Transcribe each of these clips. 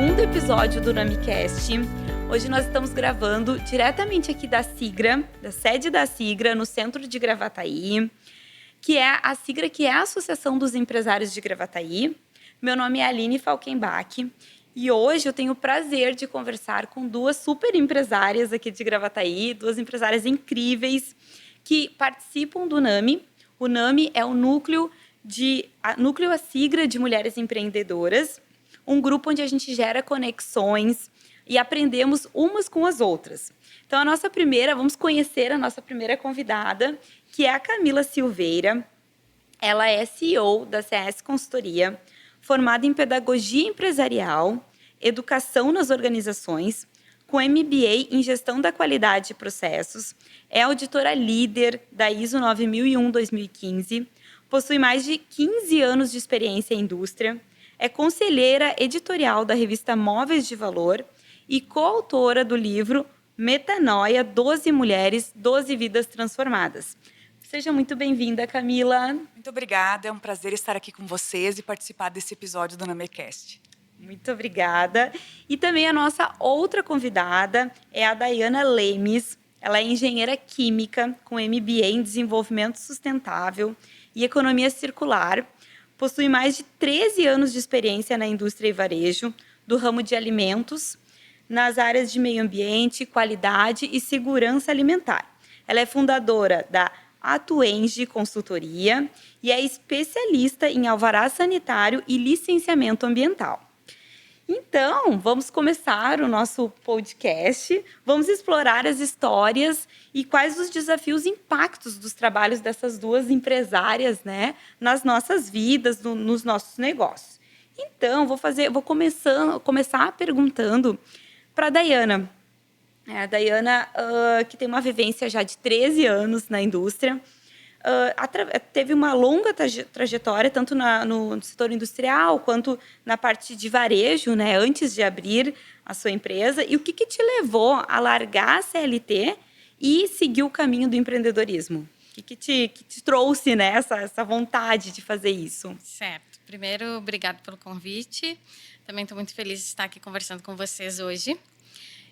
segundo episódio do NamiCast. Hoje nós estamos gravando diretamente aqui da Sigra, da sede da Sigra, no centro de Gravataí, que é a Sigra, que é a Associação dos Empresários de Gravataí. Meu nome é Aline Falkenbach e hoje eu tenho o prazer de conversar com duas super empresárias aqui de Gravataí, duas empresárias incríveis que participam do NAMI. O NAMI é o núcleo a Sigra de Mulheres Empreendedoras, um grupo onde a gente gera conexões e aprendemos umas com as outras. Então, vamos conhecer a nossa primeira convidada, que é a Camila Silveira. Ela é CEO da CS Consultoria, formada em Pedagogia Empresarial, Educação nas Organizações, com MBA em Gestão da Qualidade e Processos, é auditora líder da ISO 9001-2015, possui mais de 15 anos de experiência em indústria, é conselheira editorial da revista Móveis de Valor e coautora do livro Metanoia, 12 Mulheres, 12 Vidas Transformadas. Seja muito bem-vinda, Camila. Muito obrigada, é um prazer estar aqui com vocês e participar desse episódio do NamiCast. Muito obrigada. E também a nossa outra convidada é a Daiana Lemes. Ela é engenheira química com MBA em Desenvolvimento Sustentável e Economia Circular. Possui mais de 13 anos de experiência na indústria e varejo, do ramo de alimentos, nas áreas de meio ambiente, qualidade e segurança alimentar. Ela é fundadora da Atuenge Consultoria e é especialista em alvará sanitário e licenciamento ambiental. Então, vamos começar o nosso podcast, vamos explorar as histórias e quais os desafios e impactos dos trabalhos dessas duas empresárias, né, nas nossas vidas, nos nossos negócios. Então, vou começar perguntando para a Daiana. A Daiana, que tem uma vivência já de 13 anos na indústria, teve uma longa trajetória, tanto no setor industrial, quanto na parte de varejo, né, antes de abrir a sua empresa. E o que te levou a largar a CLT e seguir o caminho do empreendedorismo? O que te trouxe, né, essa vontade de fazer isso? Certo. Primeiro, obrigado pelo convite. Também estou muito feliz de estar aqui conversando com vocês hoje.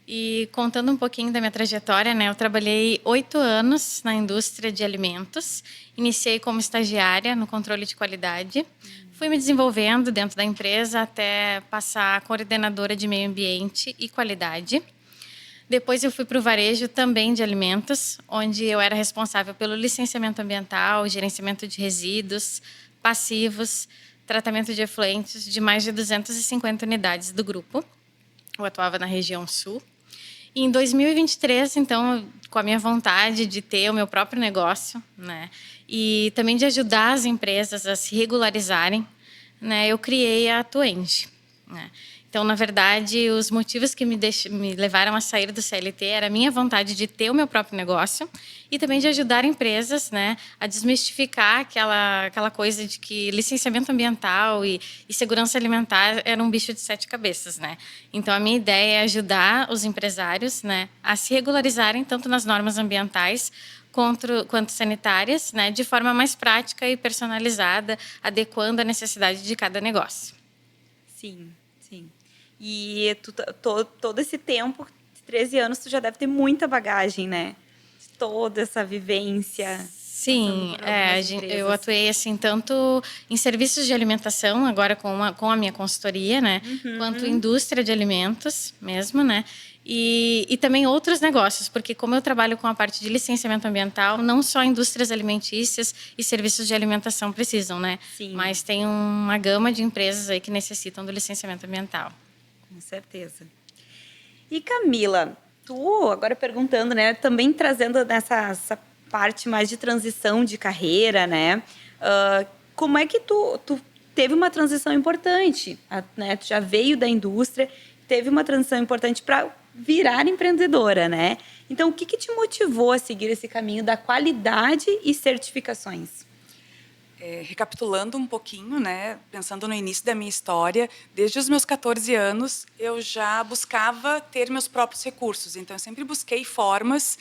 E contando um pouquinho da minha trajetória, né, eu trabalhei 8 anos na indústria de alimentos. Iniciei como estagiária no controle de qualidade. Fui me desenvolvendo dentro da empresa até passar a coordenadora de meio ambiente e qualidade. Depois eu fui para o varejo também de alimentos, onde eu era responsável pelo licenciamento ambiental, gerenciamento de resíduos, passivos, tratamento de efluentes de mais de 250 unidades do grupo. Eu atuava na região sul. E em 2023, então, com a minha vontade de ter o meu próprio negócio, né, e também de ajudar as empresas a se regularizarem, né, eu criei a Atuenge, né. Então, na verdade, os motivos que me levaram a sair do CLT era a minha vontade de ter o meu próprio negócio e também de ajudar empresas, né, a desmistificar aquela coisa de que licenciamento ambiental e segurança alimentar era um bicho de 7 cabeças, né? Então, a minha ideia é ajudar os empresários, né, a se regularizarem tanto nas normas ambientais quanto sanitárias, né, de forma mais prática e personalizada, adequando à necessidade de cada negócio. Sim, sim. E todo esse tempo, 13 anos, tu já deve ter muita bagagem, né? Toda essa vivência. Sim, eu atuei assim tanto em serviços de alimentação, agora com a minha consultoria, né? Quanto indústria de alimentos mesmo, né? E também outros negócios, porque como eu trabalho com a parte de licenciamento ambiental, não só indústrias alimentícias e serviços de alimentação precisam, né? Sim. Mas tem uma gama de empresas aí que necessitam do licenciamento ambiental. Com certeza. E Camila, tu agora perguntando, né, também trazendo essa parte mais de transição de carreira, né? Como é que tu teve uma transição importante, né? Tu já veio da indústria, teve uma transição importante para virar empreendedora, né? Então, o que te motivou a seguir esse caminho da qualidade e certificações? Recapitulando um pouquinho, né, pensando no início da minha história, desde os meus 14 anos, eu já buscava ter meus próprios recursos. Então, eu sempre busquei formas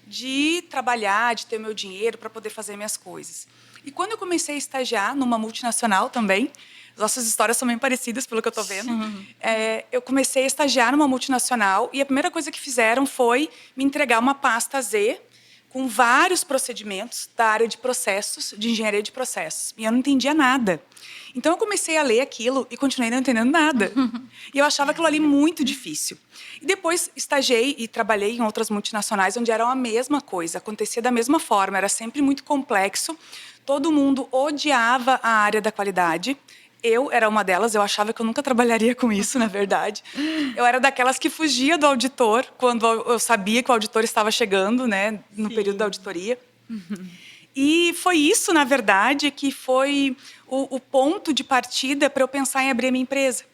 de trabalhar, de ter meu dinheiro para poder fazer minhas coisas. E quando eu comecei a estagiar numa multinacional também, as nossas histórias são bem parecidas, pelo que eu estou vendo, eu comecei a estagiar numa multinacional e a primeira coisa que fizeram foi me entregar uma pasta Z com vários procedimentos da área de processos, de engenharia de processos. E eu não entendia nada. Então, eu comecei a ler aquilo e continuei não entendendo nada. E eu achava aquilo ali muito difícil. E depois estagiei e trabalhei em outras multinacionais onde era a mesma coisa, acontecia da mesma forma, era sempre muito complexo. Todo mundo odiava a área da qualidade. Eu era uma delas, eu achava que eu nunca trabalharia com isso, na verdade. Eu era daquelas que fugia do auditor quando eu sabia que o auditor estava chegando, né, no período da auditoria. E foi isso, na verdade, que foi o ponto de partida para eu pensar em abrir a minha empresa.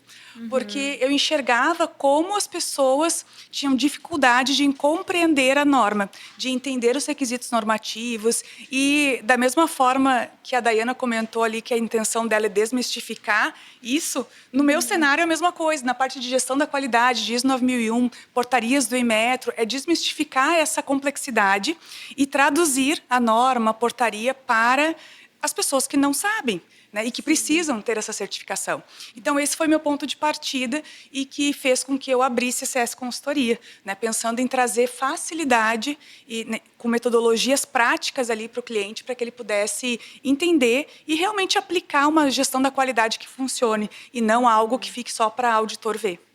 Porque eu enxergava como as pessoas tinham dificuldade de compreender a norma, de entender os requisitos normativos. E, da mesma forma que a Daiana comentou ali que a intenção dela é desmistificar isso, no meu cenário é a mesma coisa. Na parte de gestão da qualidade, de ISO 9001, portarias do Inmetro, é desmistificar essa complexidade e traduzir a norma, a portaria para as pessoas que não sabem, né, e que precisam ter essa certificação. Então, esse foi meu ponto de partida e que fez com que eu abrisse a CS Consultoria, né, pensando em trazer facilidade e, né, com metodologias práticas ali para o cliente, para que ele pudesse entender e realmente aplicar uma gestão da qualidade que funcione e não algo que fique só para auditor ver.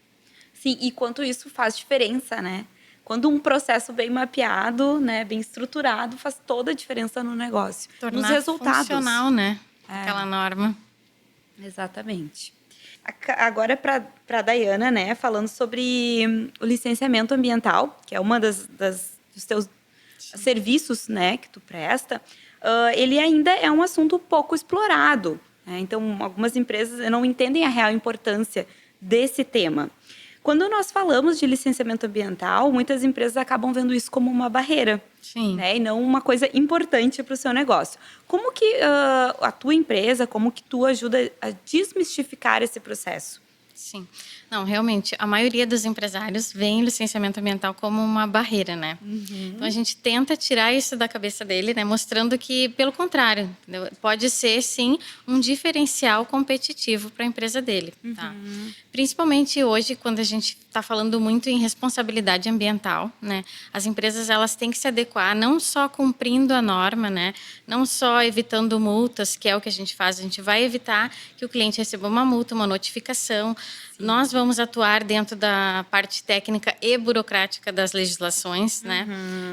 Sim, e quanto isso faz diferença, né? Quando um processo bem mapeado, né, bem estruturado, faz toda a diferença no negócio, nos resultados. Funcional, né? Aquela norma. Exatamente. Agora, para a Daiana, né, falando sobre o licenciamento ambiental, que é uma dos teus serviços, né, que tu presta, ele ainda é um assunto pouco explorado, né? Então, algumas empresas não entendem a real importância desse tema. Quando nós falamos de licenciamento ambiental, muitas empresas acabam vendo isso como uma barreira. Sim. Né? E não uma coisa importante para o seu negócio. Como que a tua empresa, como que tu ajuda a desmistificar esse processo? Sim. Não, realmente, a maioria dos empresários vê o licenciamento ambiental como uma barreira, né? Então, a gente tenta tirar isso da cabeça dele, né? Mostrando que, pelo contrário, entendeu? Pode ser, sim, um diferencial competitivo para a empresa dele, tá? Principalmente hoje, quando a gente está falando muito em responsabilidade ambiental, né? As empresas, elas têm que se adequar, não só cumprindo a norma, né? Não só evitando multas, que é o que a gente faz, a gente vai evitar que o cliente receba uma multa, uma notificação. Sim. Nós vamos atuar dentro da parte técnica e burocrática das legislações, né?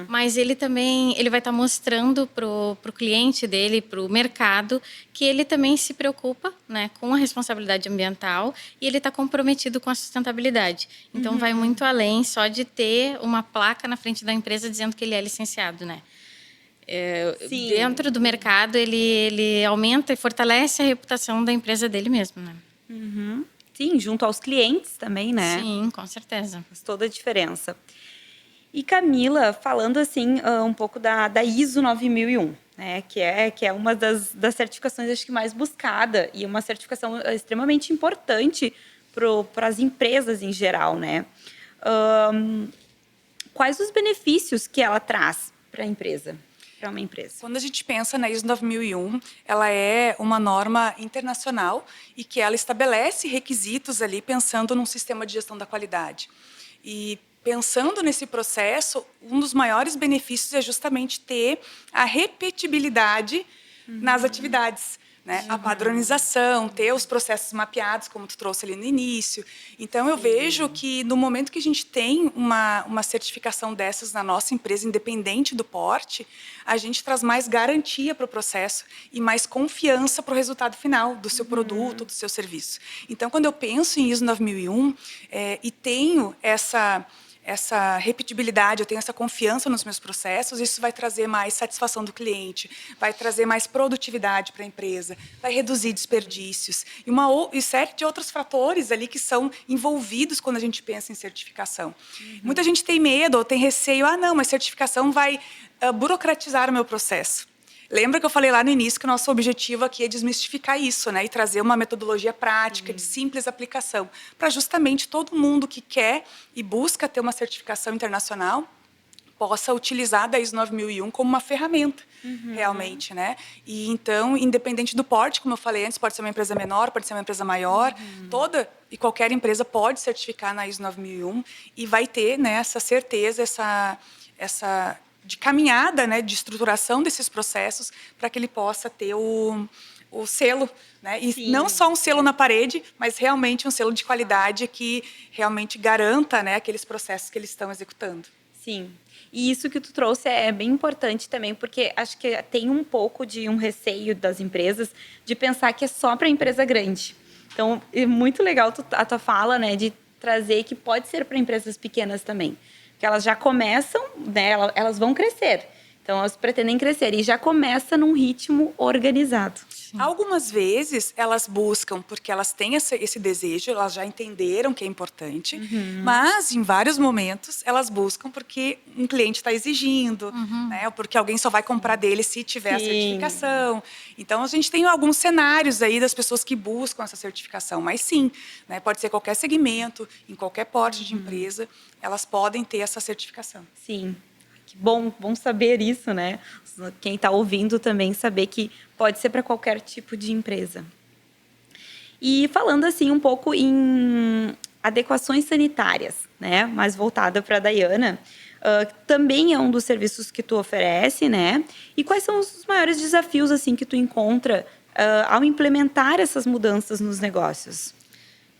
Mas ele também, ele vai estar mostrando pro cliente dele, pro mercado, que ele também se preocupa, né, com a responsabilidade ambiental e ele está comprometido com a sustentabilidade. Então, vai muito além só de ter uma placa na frente da empresa dizendo que ele é licenciado, né? Dentro do mercado, ele aumenta e fortalece a reputação da empresa dele mesmo, né? Sim, junto aos clientes também, né? Sim, com certeza. Faz toda a diferença. E Camila, falando assim um pouco da ISO 9001, né? Que é uma das certificações, acho que mais buscada e uma certificação extremamente importante para as empresas em geral, né? Quais os benefícios que ela traz para a empresa? Para uma empresa. Quando a gente pensa na ISO 9001, ela é uma norma internacional e que ela estabelece requisitos ali pensando num sistema de gestão da qualidade. E pensando nesse processo, um dos maiores benefícios é justamente ter a repetibilidade nas atividades. Né? A padronização, ter os processos mapeados, como tu trouxe ali no início. Então, eu vejo que no momento que a gente tem uma certificação dessas na nossa empresa, independente do porte, a gente traz mais garantia para o processo e mais confiança para o resultado final do seu produto, do seu serviço. Então, quando eu penso em ISO 9001 e tenho essa repetibilidade, eu tenho essa confiança nos meus processos, isso vai trazer mais satisfação do cliente, vai trazer mais produtividade para a empresa, vai reduzir desperdícios e série de outros fatores ali que são envolvidos quando a gente pensa em certificação. Muita gente tem medo ou tem receio, não, mas certificação vai burocratizar o meu processo. Lembra que eu falei lá no início que o nosso objetivo aqui é desmistificar isso, né? E trazer uma metodologia prática, de simples aplicação, para justamente todo mundo que quer e busca ter uma certificação internacional possa utilizar da ISO 9001 como uma ferramenta, realmente, né? E então, independente do porte, como eu falei antes, pode ser uma empresa menor, pode ser uma empresa maior, toda e qualquer empresa pode certificar na ISO 9001 e vai ter, né, essa certeza, essa de caminhada, né, de estruturação desses processos para que ele possa ter o selo, né? E Sim. não só um selo na parede, mas realmente um selo de qualidade que realmente garanta, né, aqueles processos que eles estão executando. Sim. E isso que tu trouxe é bem importante também, porque acho que tem um pouco de um receio das empresas de pensar que é só para empresa grande. Então, é muito legal a tua fala, né, de trazer que pode ser para empresas pequenas também. Porque elas já começam, né, elas vão crescer. Então, elas pretendem crescer e já começa num ritmo organizado. Algumas vezes elas buscam porque elas têm esse desejo, elas já entenderam que é importante, mas em vários momentos elas buscam porque um cliente está exigindo, né? Ou porque alguém só vai comprar dele se tiver a certificação. Então a gente tem alguns cenários aí das pessoas que buscam essa certificação, mas sim, né? Pode ser qualquer segmento, em qualquer porte de empresa, elas podem ter essa certificação. Sim. Que bom saber isso, né? Quem está ouvindo também saber que pode ser para qualquer tipo de empresa. E falando assim um pouco em adequações sanitárias, né? Mais voltada para a Dayana, também é um dos serviços que tu oferece, né? E quais são os maiores desafios assim que tu encontra ao implementar essas mudanças nos negócios?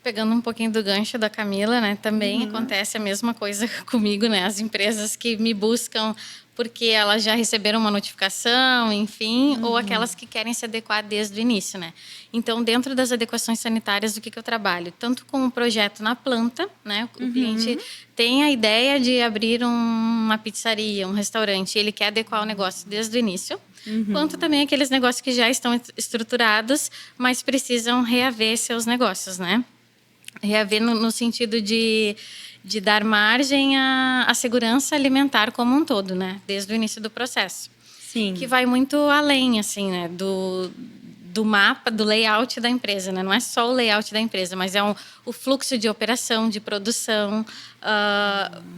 Pegando um pouquinho do gancho da Camila, né? Também acontece a mesma coisa comigo, né? As empresas que me buscam porque elas já receberam uma notificação, enfim, ou aquelas que querem se adequar desde o início, né? Então, dentro das adequações sanitárias, o que eu trabalho? Tanto com o projeto na planta, né? O cliente tem a ideia de abrir uma pizzaria, um restaurante, e ele quer adequar o negócio desde o início, quanto também aqueles negócios que já estão estruturados, mas precisam reaver seus negócios, né? Reaver no sentido de dar margem à segurança alimentar como um todo, né? Desde o início do processo. Sim. Que vai muito além, assim, né? Do mapa, do layout da empresa, né? Não é só o layout da empresa, mas é o fluxo de operação, de produção,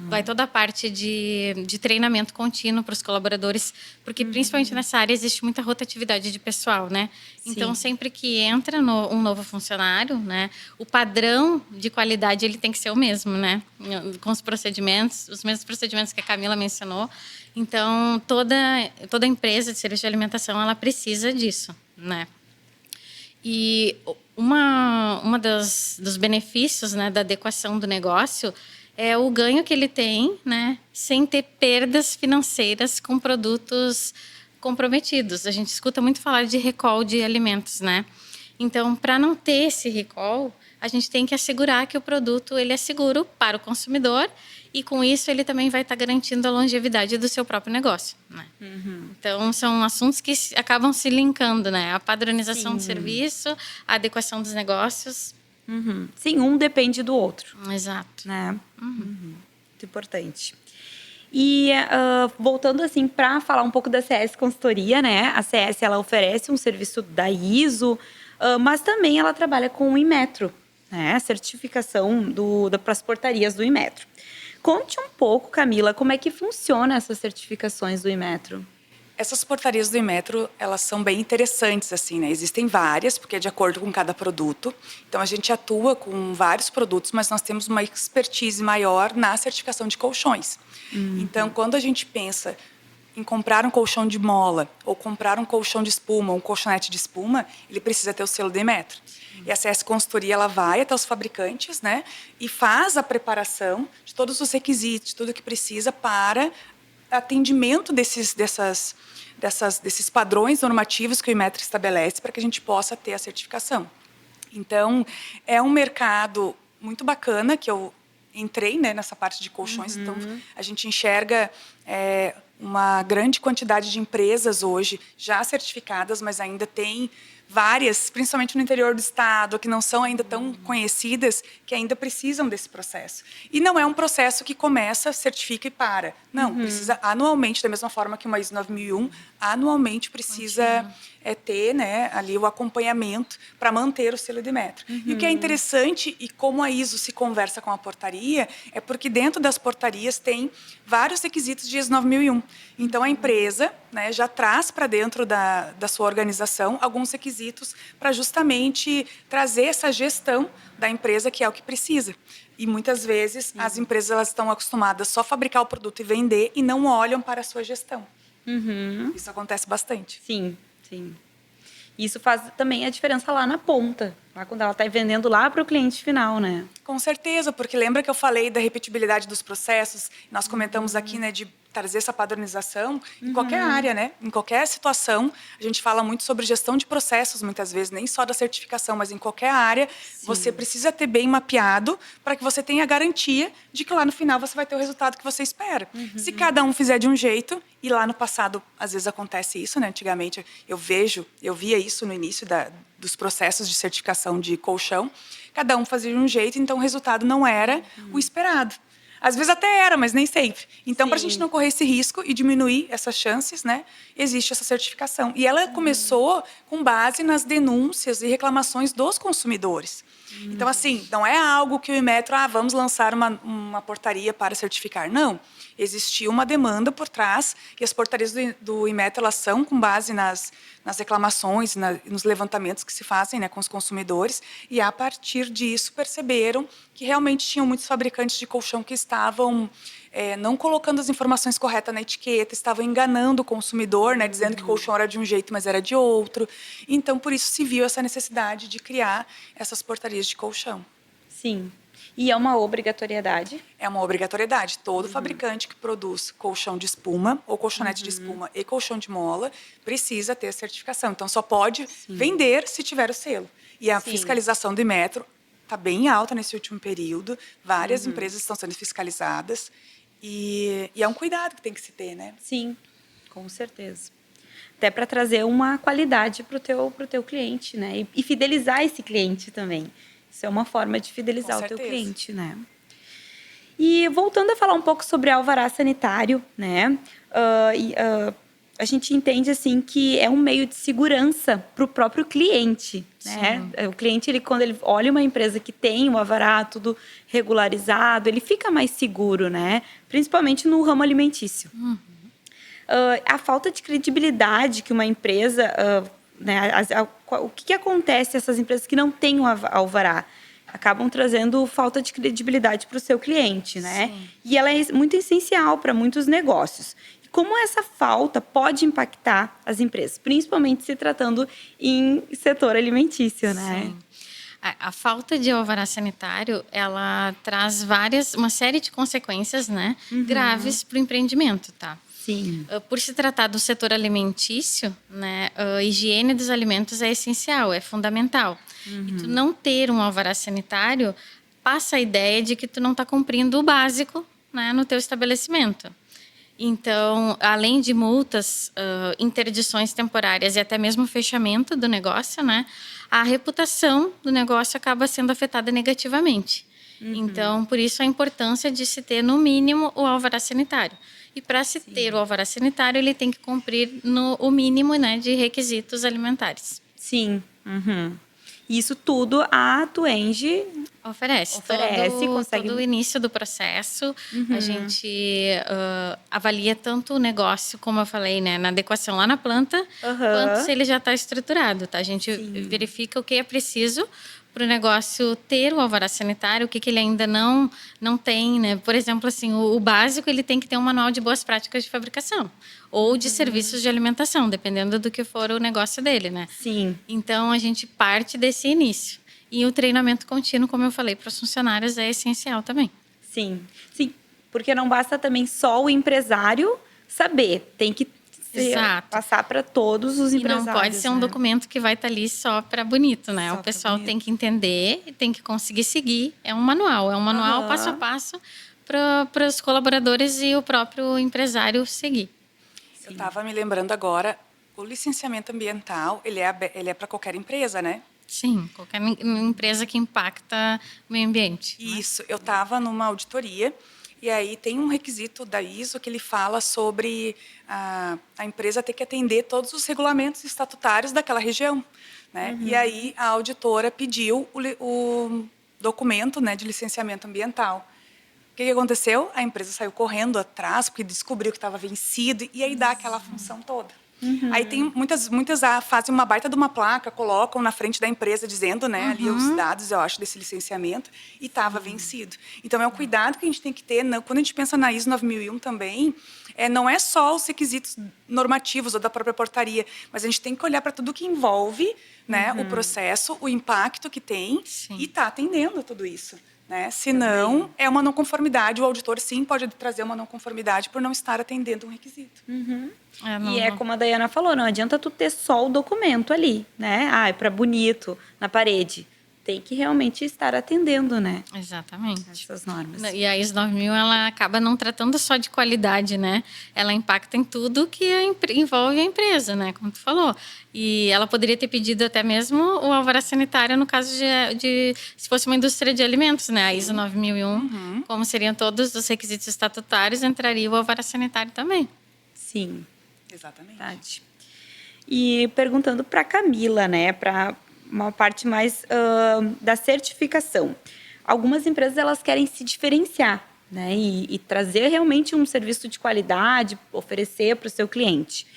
vai toda a parte de treinamento contínuo para os colaboradores, porque principalmente nessa área existe muita rotatividade de pessoal, né? Então, sempre que entra um novo funcionário, né? O padrão de qualidade ele tem que ser o mesmo, né? Com os procedimentos, os mesmos procedimentos que a Camila mencionou. Então, toda empresa de serviço de alimentação, ela precisa disso, né? E dos benefícios, né, da adequação do negócio é o ganho que ele tem, né, sem ter perdas financeiras com produtos comprometidos. A gente escuta muito falar de recall de alimentos, né? Então, para não ter esse recall, a gente tem que assegurar que o produto ele é seguro para o consumidor e, com isso, ele também vai estar garantindo a longevidade do seu próprio negócio, né? Então, são assuntos que acabam se linkando, né? A padronização do serviço, a adequação dos negócios. Sim, um depende do outro. Exato. Né? Muito importante. E voltando assim para falar um pouco da CS Consultoria, né? A CS ela oferece um serviço da ISO, mas também ela trabalha com o Inmetro, né? A certificação para as portarias do Inmetro. Conte um pouco, Camila, como é que funciona essas certificações do Inmetro? Essas portarias do Inmetro, elas são bem interessantes, assim, né? Existem várias, porque é de acordo com cada produto. Então, a gente atua com vários produtos, mas nós temos uma expertise maior na certificação de colchões. Então, quando a gente pensa em comprar um colchão de mola ou comprar um colchão de espuma, um colchonete de espuma, ele precisa ter o selo do Inmetro. E a CS Consultoria ela vai até os fabricantes, né, e faz a preparação de todos os requisitos, de tudo que precisa para atendimento desses padrões normativos que o Inmetro estabelece para que a gente possa ter a certificação. Então, é um mercado muito bacana que eu entrei, né, nessa parte de colchões. Então, a gente enxerga uma grande quantidade de empresas hoje já certificadas, mas ainda tem várias, principalmente no interior do estado, que não são ainda tão conhecidas, que ainda precisam desse processo. E não é um processo que começa, certifica e para. Não, precisa anualmente, da mesma forma que uma ISO 9001, anualmente precisa ter, né, ali o acompanhamento para manter o selo de Inmetro. E o que é interessante, e como a ISO se conversa com a portaria, é porque dentro das portarias tem vários requisitos de ISO 9001. Então, a empresa, né, já traz para dentro da sua organização alguns requisitos para justamente trazer essa gestão da empresa, que é o que precisa. E muitas vezes as empresas elas estão acostumadas só a fabricar o produto e vender e não olham para a sua gestão. Isso acontece bastante. Sim, sim. Isso faz também a diferença lá na ponta, lá quando ela está vendendo lá para o cliente final, né? Com certeza, porque lembra que eu falei da repetibilidade dos processos? Nós comentamos aqui, né, de trazer essa padronização em qualquer área, né? Em qualquer situação. A gente fala muito sobre gestão de processos, muitas vezes, nem só da certificação, mas em qualquer área. Você precisa ter bem mapeado para que você tenha a garantia de que lá no final você vai ter o resultado que você espera. Se cada um fizer de um jeito, e lá no passado, às vezes acontece isso, né? Antigamente, eu via isso no início dos processos de certificação de colchão. Cada um fazia de um jeito, então o resultado não era o esperado. Às vezes até era, mas nem sempre. Então, para a gente não correr esse risco e diminuir essas chances, né, existe essa certificação. E ela começou com base nas denúncias e reclamações dos consumidores. Então, assim, não é algo que o Inmetro, vamos lançar uma portaria para certificar. Não. Existia uma demanda por trás, e as portarias do Inmetro, elas são com base nas reclamações, nos levantamentos que se fazem, né, com os consumidores, e a partir disso perceberam que realmente tinham muitos fabricantes de colchão que estavam não colocando as informações corretas na etiqueta, estavam enganando o consumidor, né, dizendo que o colchão era de um jeito, mas era de outro. Então, por isso se viu essa necessidade de criar essas portarias de colchão. Sim. E é uma obrigatoriedade? É uma obrigatoriedade. Todo fabricante que produz colchão de espuma, ou colchonete de espuma e colchão de mola, precisa ter certificação. Então, só pode vender se tiver o selo. E a fiscalização do Inmetro está bem alta nesse último período. Várias empresas estão sendo fiscalizadas. E é um cuidado que tem que se ter, né? Sim, com certeza. Até para trazer uma qualidade para o teu cliente, né? E fidelizar esse cliente também. Isso é uma forma de fidelizar o teu cliente, né? E voltando a falar um pouco sobre alvará sanitário, né? A gente entende assim que é um meio de segurança para o próprio cliente, né? O cliente, quando ele olha uma empresa que tem o alvará tudo regularizado, ele fica mais seguro, né? Principalmente no ramo alimentício. A falta de credibilidade que uma empresa, né? O que acontece essas empresas que não têm o alvará? Acabam trazendo falta de credibilidade para o seu cliente, né? Sim. E ela é muito essencial para muitos negócios. Como essa falta pode impactar as empresas, principalmente se tratando em setor alimentício, né? Sim. A falta de alvará sanitário, ela traz uma série de consequências, né, graves para o empreendimento, tá? Sim. Por se tratar do setor alimentício, né, a higiene dos alimentos é essencial, é fundamental. E tu não ter um alvará sanitário passa a ideia de que tu não está cumprindo o básico, né, no teu estabelecimento. Então, além de multas, interdições temporárias e até mesmo fechamento do negócio, né, a reputação do negócio acaba sendo afetada negativamente. Então, por isso a importância de se ter, no mínimo, o alvará sanitário. E para se ter o alvará sanitário, ele tem que cumprir o mínimo, né, de requisitos alimentares. Sim. Isso tudo a Tuenge oferece consegue... todo o início do processo. A gente avalia tanto o negócio, como eu falei, né, na adequação lá na planta, quanto se ele já está estruturado. Tá? A gente verifica o que é preciso para o negócio ter o alvará sanitário, o que ele ainda não tem, né? Por exemplo, assim, o básico, ele tem que ter um manual de boas práticas de fabricação ou de serviços de alimentação, dependendo do que for o negócio dele, né? Sim. Então, a gente parte desse início. E o treinamento contínuo, como eu falei, para os funcionários é essencial também. Sim, porque não basta também só o empresário saber, tem que passar para todos os empresários. E não pode ser um documento que vai estar ali só para bonito, né? Só o pessoal tem que entender e tem que conseguir seguir. É um manual passo a passo para os colaboradores e o próprio empresário seguir. Eu estava me lembrando agora, o licenciamento ambiental, ele é para qualquer empresa, né? Sim, qualquer empresa que impacta o meio ambiente. Isso, eu estava numa auditoria e aí tem um requisito da ISO que ele fala sobre a empresa ter que atender todos os regulamentos estatutários daquela região, né? E aí a auditora pediu o documento, né, de licenciamento ambiental. O que aconteceu? A empresa saiu correndo atrás, porque descobriu que estava vencido, e aí dá aquela função toda. Aí tem muitas fazem uma baita de uma placa, colocam na frente da empresa dizendo, né, ali os dados, eu acho, desse licenciamento, e estava vencido. Então é um cuidado que a gente tem que ter, quando a gente pensa na ISO 9001 também, não é só os requisitos normativos ou da própria portaria, mas a gente tem que olhar para tudo que envolve, né, o processo, o impacto que tem, e tá atendendo a tudo isso. Né? Senão, é uma não conformidade. O auditor, sim, pode trazer uma não conformidade por não estar atendendo um requisito. E é como a Daiana falou, não adianta tu ter só o documento ali, né? É para bonito, na parede. Tem que realmente estar atendendo, né? Exatamente. Essas normas. E a ISO 9000, ela acaba não tratando só de qualidade, né? Ela impacta em tudo que envolve a empresa, né? Como tu falou. E ela poderia ter pedido até mesmo o alvará sanitário no caso de se fosse uma indústria de alimentos, né? A ISO 9001, como seriam todos os requisitos estatutários, entraria o alvará sanitário também. Sim. Exatamente. Verdade. E perguntando para Camila, né? Para uma parte mais da certificação. Algumas empresas elas querem se diferenciar, né, e trazer realmente um serviço de qualidade, oferecer para o seu cliente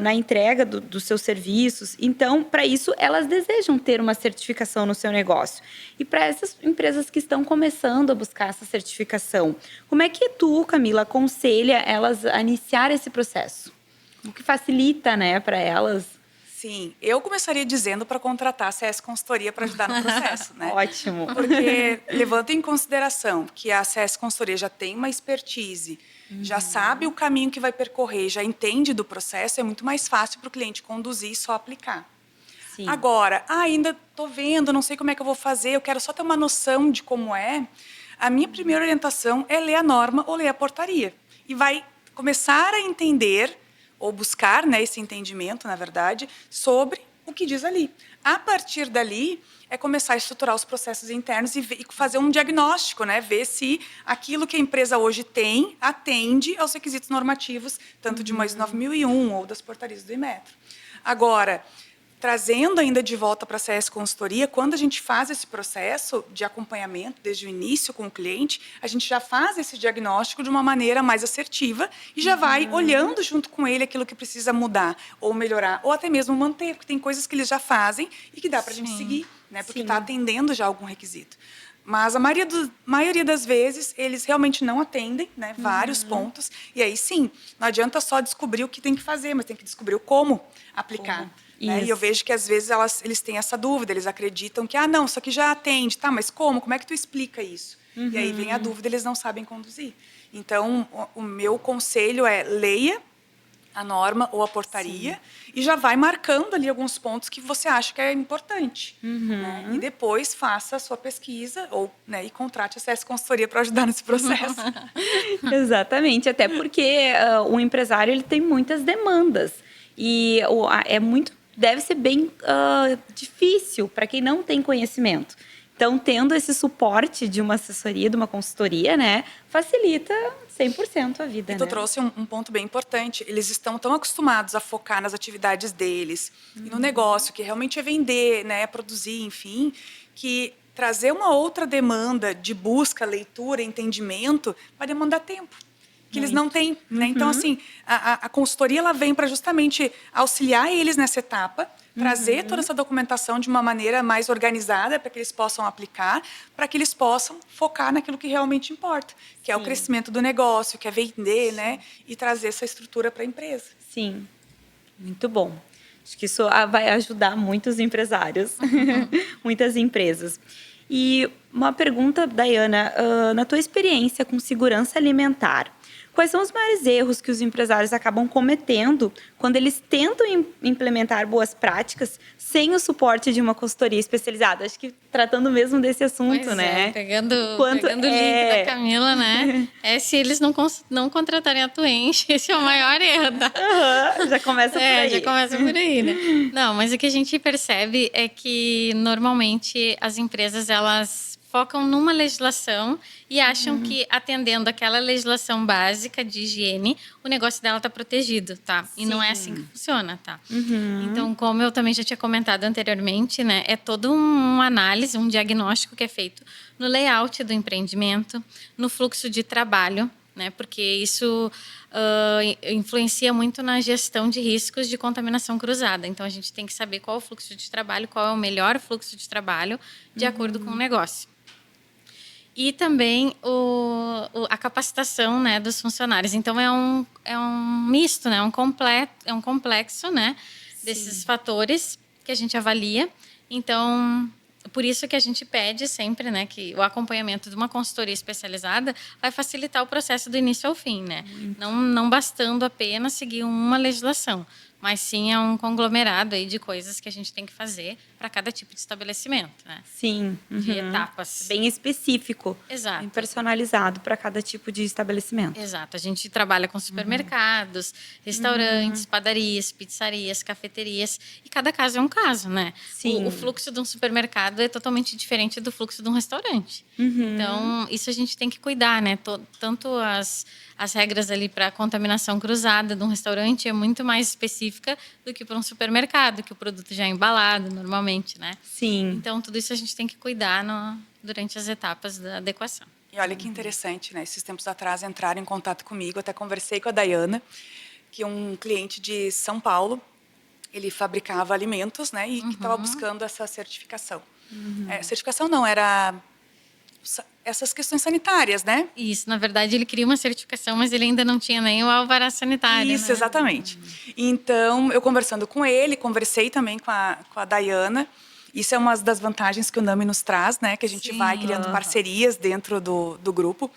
na entrega dos seus serviços. Então, para isso, elas desejam ter uma certificação no seu negócio. E para essas empresas que estão começando a buscar essa certificação, como é que tu, Camila, aconselha elas a iniciar esse processo? O que facilita, né, para elas? Sim, eu começaria dizendo para contratar a CS Consultoria para ajudar no processo, né? Ótimo. Porque levando em consideração que a CS Consultoria já tem uma expertise, já sabe o caminho que vai percorrer, já entende do processo, é muito mais fácil para o cliente conduzir e só aplicar. Sim. Agora, ainda estou vendo, não sei como é que eu vou fazer, eu quero só ter uma noção de como é. A minha primeira orientação é ler a norma ou ler a portaria. E vai começar a entender ou buscar, né, esse entendimento, na verdade, sobre o que diz ali. A partir dali, é começar a estruturar os processos internos e fazer um diagnóstico, né, ver se aquilo que a empresa hoje tem atende aos requisitos normativos, tanto de uma ISO 9001 ou das portarias do Inmetro. Agora, trazendo ainda de volta para a CS Consultoria, quando a gente faz esse processo de acompanhamento desde o início com o cliente, a gente já faz esse diagnóstico de uma maneira mais assertiva e já vai olhando junto com ele aquilo que precisa mudar ou melhorar, ou até mesmo manter, porque tem coisas que eles já fazem e que dá para a gente seguir, né, porque está atendendo já algum requisito. Mas a maioria das vezes, eles realmente não atendem, né, vários pontos. E aí, sim, não adianta só descobrir o que tem que fazer, mas tem que descobrir o como aplicar. Né? E eu vejo que, às vezes, eles têm essa dúvida, eles acreditam que, não, isso aqui já atende, tá, mas como? Como é que tu explica isso? E aí vem a dúvida, eles não sabem conduzir. Então, o meu conselho é leia a norma ou a portaria e já vai marcando ali alguns pontos que você acha que é importante. Né? E depois faça a sua pesquisa ou, né, e contrate a CS Consultoria para ajudar nesse processo. Exatamente, até porque o empresário ele tem muitas demandas e deve ser bem difícil para quem não tem conhecimento. Então, tendo esse suporte de uma assessoria, de uma consultoria, né, facilita 100% a vida. E tu né? trouxe um ponto bem importante. Eles estão tão acostumados a focar nas atividades deles e no negócio, que realmente é vender, né, produzir, enfim, que trazer uma outra demanda de busca, leitura, entendimento, vai demandar tempo. Que eles não têm, né? Então, assim, a consultoria ela vem para justamente auxiliar eles nessa etapa, trazer toda essa documentação de uma maneira mais organizada para que eles possam aplicar, para que eles possam focar naquilo que realmente importa, que é o crescimento do negócio, que é vender, né? E trazer essa estrutura para a empresa. Sim, muito bom. Acho que isso vai ajudar muitos empresários, muitas empresas. E uma pergunta, Daiana, na tua experiência com segurança alimentar, quais são os maiores erros que os empresários acabam cometendo quando eles tentam implementar boas práticas sem o suporte de uma consultoria especializada? Acho que tratando mesmo desse assunto, né? Pegando o link da Camila, né? Se eles não contratarem a Tuente, esse é o maior erro. Tá? Já começa por aí. Já começa por aí, né? Não, mas o que a gente percebe é que, normalmente, as empresas, elas focam numa legislação e acham que, atendendo aquela legislação básica de higiene, o negócio dela está protegido, tá? E não é assim que funciona, tá? Então, como eu também já tinha comentado anteriormente, né, é toda uma análise, um diagnóstico que é feito no layout do empreendimento, no fluxo de trabalho, né, porque isso influencia muito na gestão de riscos de contaminação cruzada. Então, a gente tem que saber qual é o fluxo de trabalho, qual é o melhor fluxo de trabalho de acordo com o negócio. E também a capacitação, né, dos funcionários. Então, é um misto, né, é um complexo, né, desses fatores que a gente avalia. Então, por isso que a gente pede sempre, né, que o acompanhamento de uma consultoria especializada vai facilitar o processo do início ao fim, né? Não bastando apenas seguir uma legislação, mas sim é um conglomerado aí de coisas que a gente tem que fazer para cada tipo de estabelecimento, né? Sim. De etapas. Bem específico. Exato. Bem personalizado para cada tipo de estabelecimento. Exato. A gente trabalha com supermercados, restaurantes, padarias, pizzarias, cafeterias. E cada caso é um caso, né? Sim. O fluxo de um supermercado é totalmente diferente do fluxo de um restaurante. Então, isso a gente tem que cuidar, né? Tanto as regras ali para contaminação cruzada de um restaurante é muito mais específica do que para um supermercado, que o produto já é embalado normalmente, né? Sim. Então, tudo isso a gente tem que cuidar durante as etapas da adequação. E olha que interessante, né? Esses tempos atrás entraram em contato comigo, até conversei com a Dayana, que é um cliente de São Paulo, ele fabricava alimentos, né? E que estava buscando essa certificação. Certificação não, era essas questões sanitárias, né? Isso, na verdade, ele queria uma certificação, mas ele ainda não tinha nem o alvará sanitário. Isso, né? exatamente. Então, eu conversando com ele, conversei também com a Dayana. Isso é uma das vantagens que o NAMI nos traz, né? Que a gente vai criando parcerias dentro do grupo.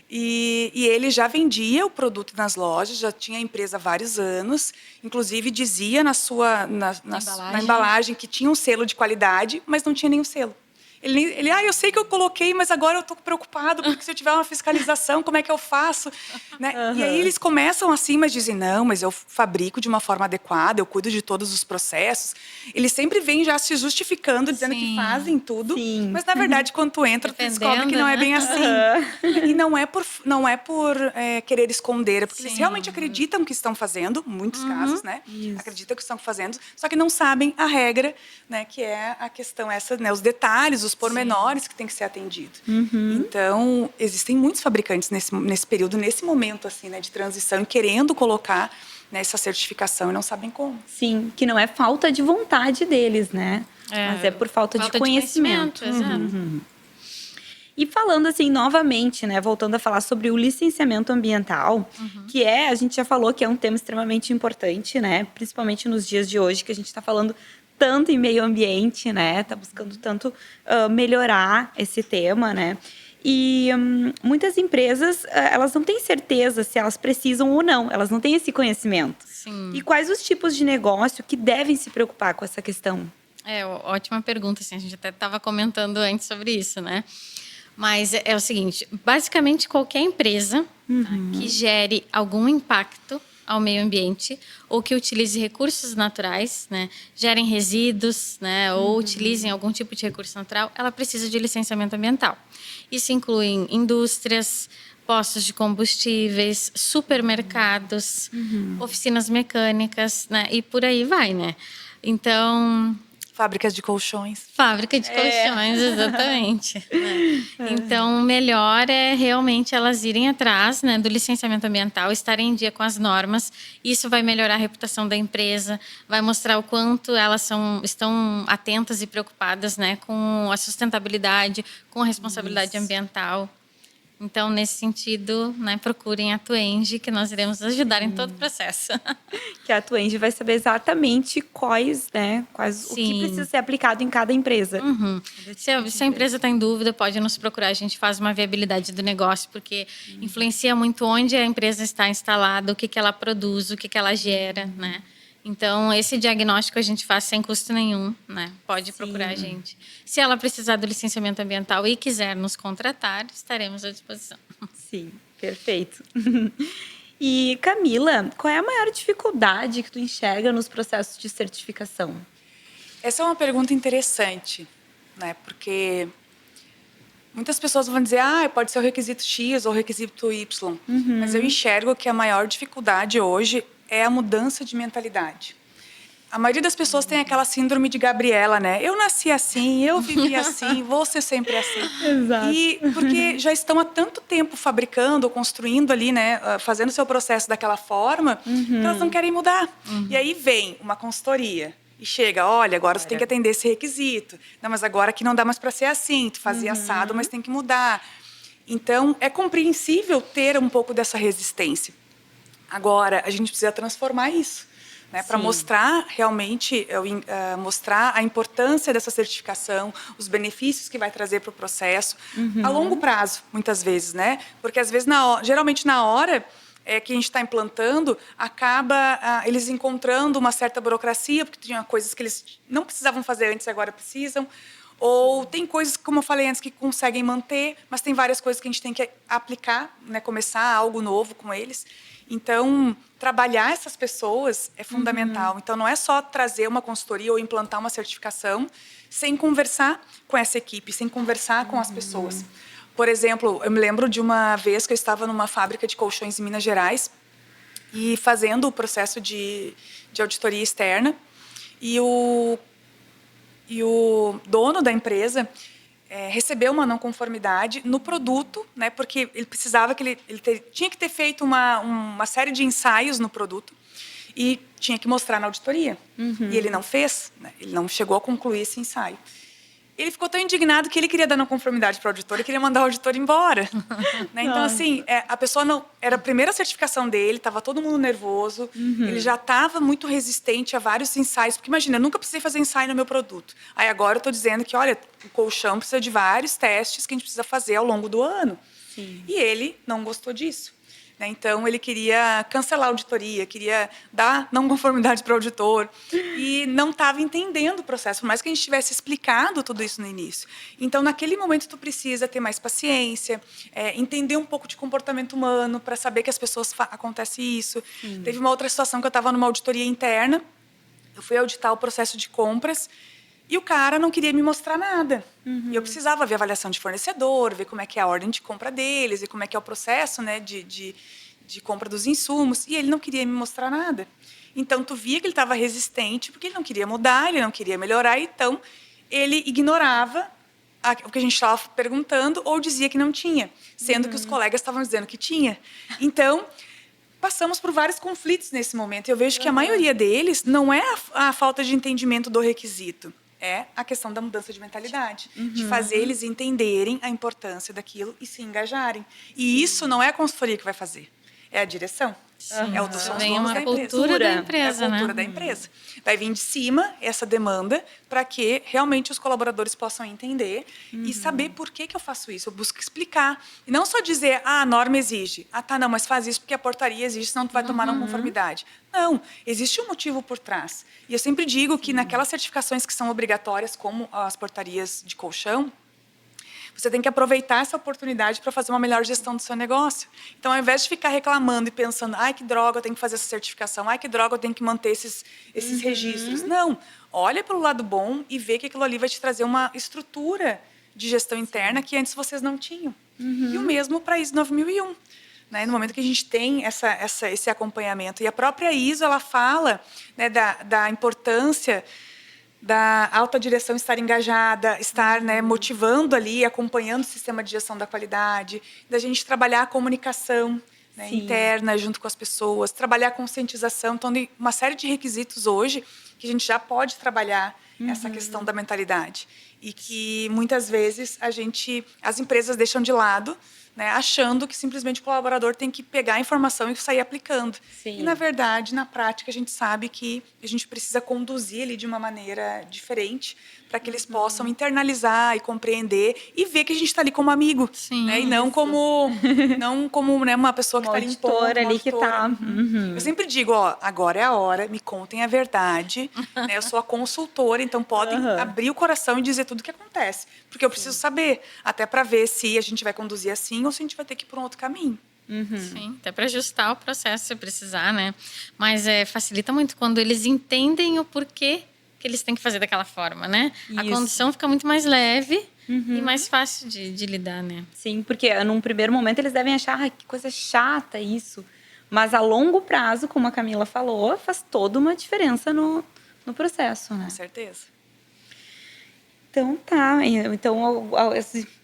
E ele já vendia o produto nas lojas, já tinha a empresa há vários anos. Inclusive, dizia na embalagem que tinha um selo de qualidade, mas não tinha nenhum selo. Ele, eu sei que eu coloquei, mas agora eu estou preocupado, porque se eu tiver uma fiscalização, como é que eu faço? Né? E aí eles começam assim, mas dizem, não, mas eu fabrico de uma forma adequada, eu cuido de todos os processos. Eles sempre vêm já se justificando, dizendo que fazem tudo, mas na verdade, quando tu entra, tu descobre que não é bem assim. E não é por querer esconder, é porque eles realmente acreditam que estão fazendo, muitos casos, né? Acreditam que estão fazendo, só que não sabem a regra, né? Que é a questão essa, né? Os detalhes, os pormenores que tem que ser atendido. Então, existem muitos fabricantes nesse período, nesse momento assim, né, de transição, querendo colocar, né, essa certificação e não sabem como. Sim, que não é falta de vontade deles, né? Mas é por falta de conhecimento. Exato. E falando assim, novamente, né, voltando a falar sobre o licenciamento ambiental, que a gente já falou que é um tema extremamente importante, né? Principalmente nos dias de hoje, que a gente está falando tanto em meio ambiente, né? Tá buscando tanto melhorar esse tema, né? E muitas empresas, elas não têm certeza se elas precisam ou não. Elas não têm esse conhecimento. Sim. E quais os tipos de negócio que devem se preocupar com essa questão? Ótima pergunta. Assim, a gente até estava comentando antes sobre isso, né? Mas é o seguinte, basicamente qualquer empresa que gere algum impacto ao meio ambiente ou que utilize recursos naturais, né, gerem resíduos, né, ou utilizem algum tipo de recurso natural, ela precisa de licenciamento ambiental. Isso inclui indústrias, postos de combustíveis, supermercados, oficinas mecânicas, né, e por aí vai, né? Então, fábricas de colchões. Fábrica de colchões, exatamente. Né? Então, o melhor é realmente elas irem atrás, né, do licenciamento ambiental, estarem em dia com as normas. Isso vai melhorar a reputação da empresa, vai mostrar o quanto elas estão atentas e preocupadas, né, com a sustentabilidade, com a responsabilidade ambiental. Então, nesse sentido, né, procurem a Tuenge, que nós iremos ajudar em todo o processo. Que a Tuenge vai saber exatamente quais o que precisa ser aplicado em cada empresa. Se a empresa está em dúvida, pode nos procurar. A gente faz uma viabilidade do negócio, porque influencia muito onde a empresa está instalada, o que ela produz, o que ela gera, né? Então, esse diagnóstico a gente faz sem custo nenhum, né? Pode procurar a gente. Se ela precisar do licenciamento ambiental e quiser nos contratar, estaremos à disposição. Sim, perfeito. E, Camila, qual é a maior dificuldade que tu enxerga nos processos de certificação? Essa é uma pergunta interessante, né? Porque Muitas pessoas vão dizer, pode ser o requisito X ou o requisito Y. Mas eu enxergo que a maior dificuldade hoje é a mudança de mentalidade. A maioria das pessoas tem aquela síndrome de Gabriela, né? Eu nasci assim, eu vivi assim, vou ser sempre assim. Exato. E porque já estão há tanto tempo fabricando, construindo ali, né? Fazendo seu processo daquela forma, que elas não querem mudar. E aí vem uma consultoria. E chega, olha, agora você tem que atender esse requisito. Não, mas agora aqui não dá mais para ser assim. Tu fazia assado, mas tem que mudar. Então, é compreensível ter um pouco dessa resistência. Agora, a gente precisa transformar isso, né? Para mostrar realmente, mostrar a importância dessa certificação, os benefícios que vai trazer para o processo, a longo prazo, muitas vezes, né? Porque, às vezes, geralmente na hora... que a gente está implantando, acaba eles encontrando uma certa burocracia, porque tinha coisas que eles não precisavam fazer antes e agora precisam. Ou tem coisas, como eu falei antes, que conseguem manter, mas tem várias coisas que a gente tem que aplicar, né, começar algo novo com eles. Então, trabalhar essas pessoas é fundamental. Então, não é só trazer uma consultoria ou implantar uma certificação sem conversar com essa equipe, sem conversar com as pessoas. Por exemplo, eu me lembro de uma vez que eu estava numa fábrica de colchões em Minas Gerais e fazendo o processo de auditoria externa. E o dono da empresa recebeu uma não conformidade no produto, né, porque ele precisava que tinha que ter feito uma série de ensaios no produto e tinha que mostrar na auditoria. E ele não fez, né, ele não chegou a concluir esse ensaio. Ele ficou tão indignado que ele queria dar não conformidade para o auditor e queria mandar o auditor embora. Né? Então, assim, a pessoa não... Era a primeira certificação dele, estava todo mundo nervoso, ele já estava muito resistente a vários ensaios, porque imagina, eu nunca precisei fazer ensaio no meu produto. Aí agora eu estou dizendo que, olha, o colchão precisa de vários testes que a gente precisa fazer ao longo do ano. Sim. E ele não gostou disso. Então, ele queria cancelar a auditoria, queria dar não conformidade para o auditor e não estava entendendo o processo, por mais que a gente tivesse explicado tudo isso no início. Então, naquele momento, tu precisa ter mais paciência, entender um pouco de comportamento humano para saber que as pessoas acontece isso. Teve uma outra situação que eu estava numa auditoria interna, eu fui auditar o processo de compras e o cara não queria me mostrar nada. E eu precisava ver a avaliação de fornecedor, ver como é que é a ordem de compra deles e como é que é o processo, né, de compra dos insumos. E ele não queria me mostrar nada. Então, tu via que ele estava resistente porque ele não queria mudar, ele não queria melhorar. Então, ele ignorava o que a gente estava perguntando ou dizia que não tinha, sendo que os colegas estavam dizendo que tinha. Então, passamos por vários conflitos nesse momento. Eu vejo que a maioria deles não é a falta de entendimento do requisito, é a questão da mudança de mentalidade, de fazer eles entenderem a importância daquilo e se engajarem. E isso não é a consultoria que vai fazer, é a direção. É o são os donos da empresa. Cultura da empresa, é a cultura da empresa. Vai vir de cima essa demanda para que realmente os colaboradores possam entender e saber por que eu faço isso. Eu busco explicar. E não só dizer, a norma exige. Tá, não, mas faz isso porque a portaria exige, senão tu vai tomar não conformidade. Não, existe um motivo por trás. E eu sempre digo que naquelas certificações que são obrigatórias, como as portarias de colchão, você tem que aproveitar essa oportunidade para fazer uma melhor gestão do seu negócio. Então, ao invés de ficar reclamando e pensando, ai, que droga, eu tenho que fazer essa certificação, ai, que droga, eu tenho que manter esses registros. Não, olha pelo lado bom e vê que aquilo ali vai te trazer uma estrutura de gestão interna que antes vocês não tinham. E o mesmo para a ISO 9001. Né? No momento que a gente tem esse acompanhamento. E a própria ISO, ela fala, né, da importância da alta direção estar engajada, estar, né, motivando ali, acompanhando o sistema de gestão da qualidade, da gente trabalhar a comunicação, né, interna junto com as pessoas, trabalhar a conscientização. Então, tem uma série de requisitos hoje que a gente já pode trabalhar essa questão da mentalidade e que muitas vezes as empresas deixam de lado, né, achando que simplesmente o colaborador tem que pegar a informação e sair aplicando. Sim. E, na verdade, na prática, a gente sabe que a gente precisa conduzir ele de uma maneira diferente para que eles possam internalizar e compreender e ver que a gente está ali como amigo. Sim, né, e não como né, uma pessoa que está ali impondo. Ali que está. Eu sempre digo, agora é a hora, me contem a verdade. Né, eu sou a consultora, então podem abrir o coração e dizer tudo o que acontece. Porque eu preciso saber, até para ver se a gente vai conduzir assim ou se a gente vai ter que ir por um outro caminho. Sim, até para ajustar o processo se precisar, né? Mas facilita muito quando eles entendem o porquê que eles têm que fazer daquela forma, né? A Isso. condução fica muito mais leve e mais fácil de lidar, né? Sim, porque num primeiro momento eles devem achar que coisa chata isso. Mas a longo prazo, como a Camila falou, faz toda uma diferença no processo, né? Com certeza. Então tá. Então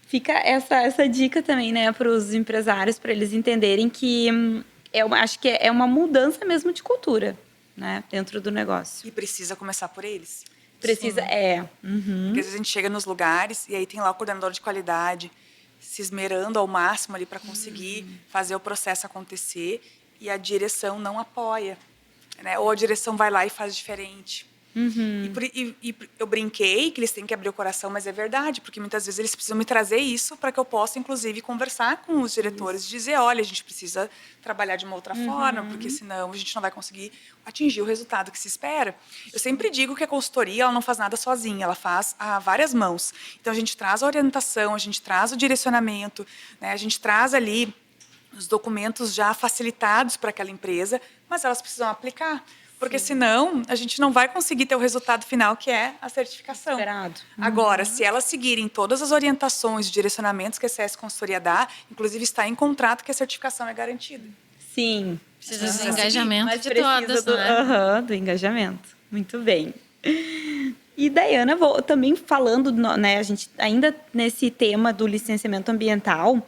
fica essa dica também, né, para os empresários, para eles entenderem que acho que é uma mudança mesmo de cultura, né, dentro do negócio. E precisa começar por eles. Precisa, Porque às vezes a gente chega nos lugares e aí tem lá o coordenador de qualidade se esmerando ao máximo ali para conseguir fazer o processo acontecer e a direção não apoia, né? Ou a direção vai lá e faz diferente. E eu brinquei que eles têm que abrir o coração, mas é verdade, porque muitas vezes eles precisam me trazer isso para que eu possa, inclusive, conversar com os diretores e dizer, olha, a gente precisa trabalhar de uma outra forma, porque senão a gente não vai conseguir atingir o resultado que se espera. Eu sempre digo que a consultoria ela não faz nada sozinha, ela faz a várias mãos. Então, a gente traz a orientação, a gente traz o direcionamento, né? A gente traz ali os documentos já facilitados para aquela empresa, mas elas precisam aplicar. Porque senão a gente não vai conseguir ter o resultado final, que é a certificação. Esperado. Agora, se elas seguirem todas as orientações e direcionamentos que a CS Consultoria dá, inclusive está em contrato que a certificação é garantida. Sim. Precisa do engajamento Mas de precisa todas, do, né? do engajamento. Muito bem. E, Daiana, também falando, né, a gente ainda nesse tema do licenciamento ambiental,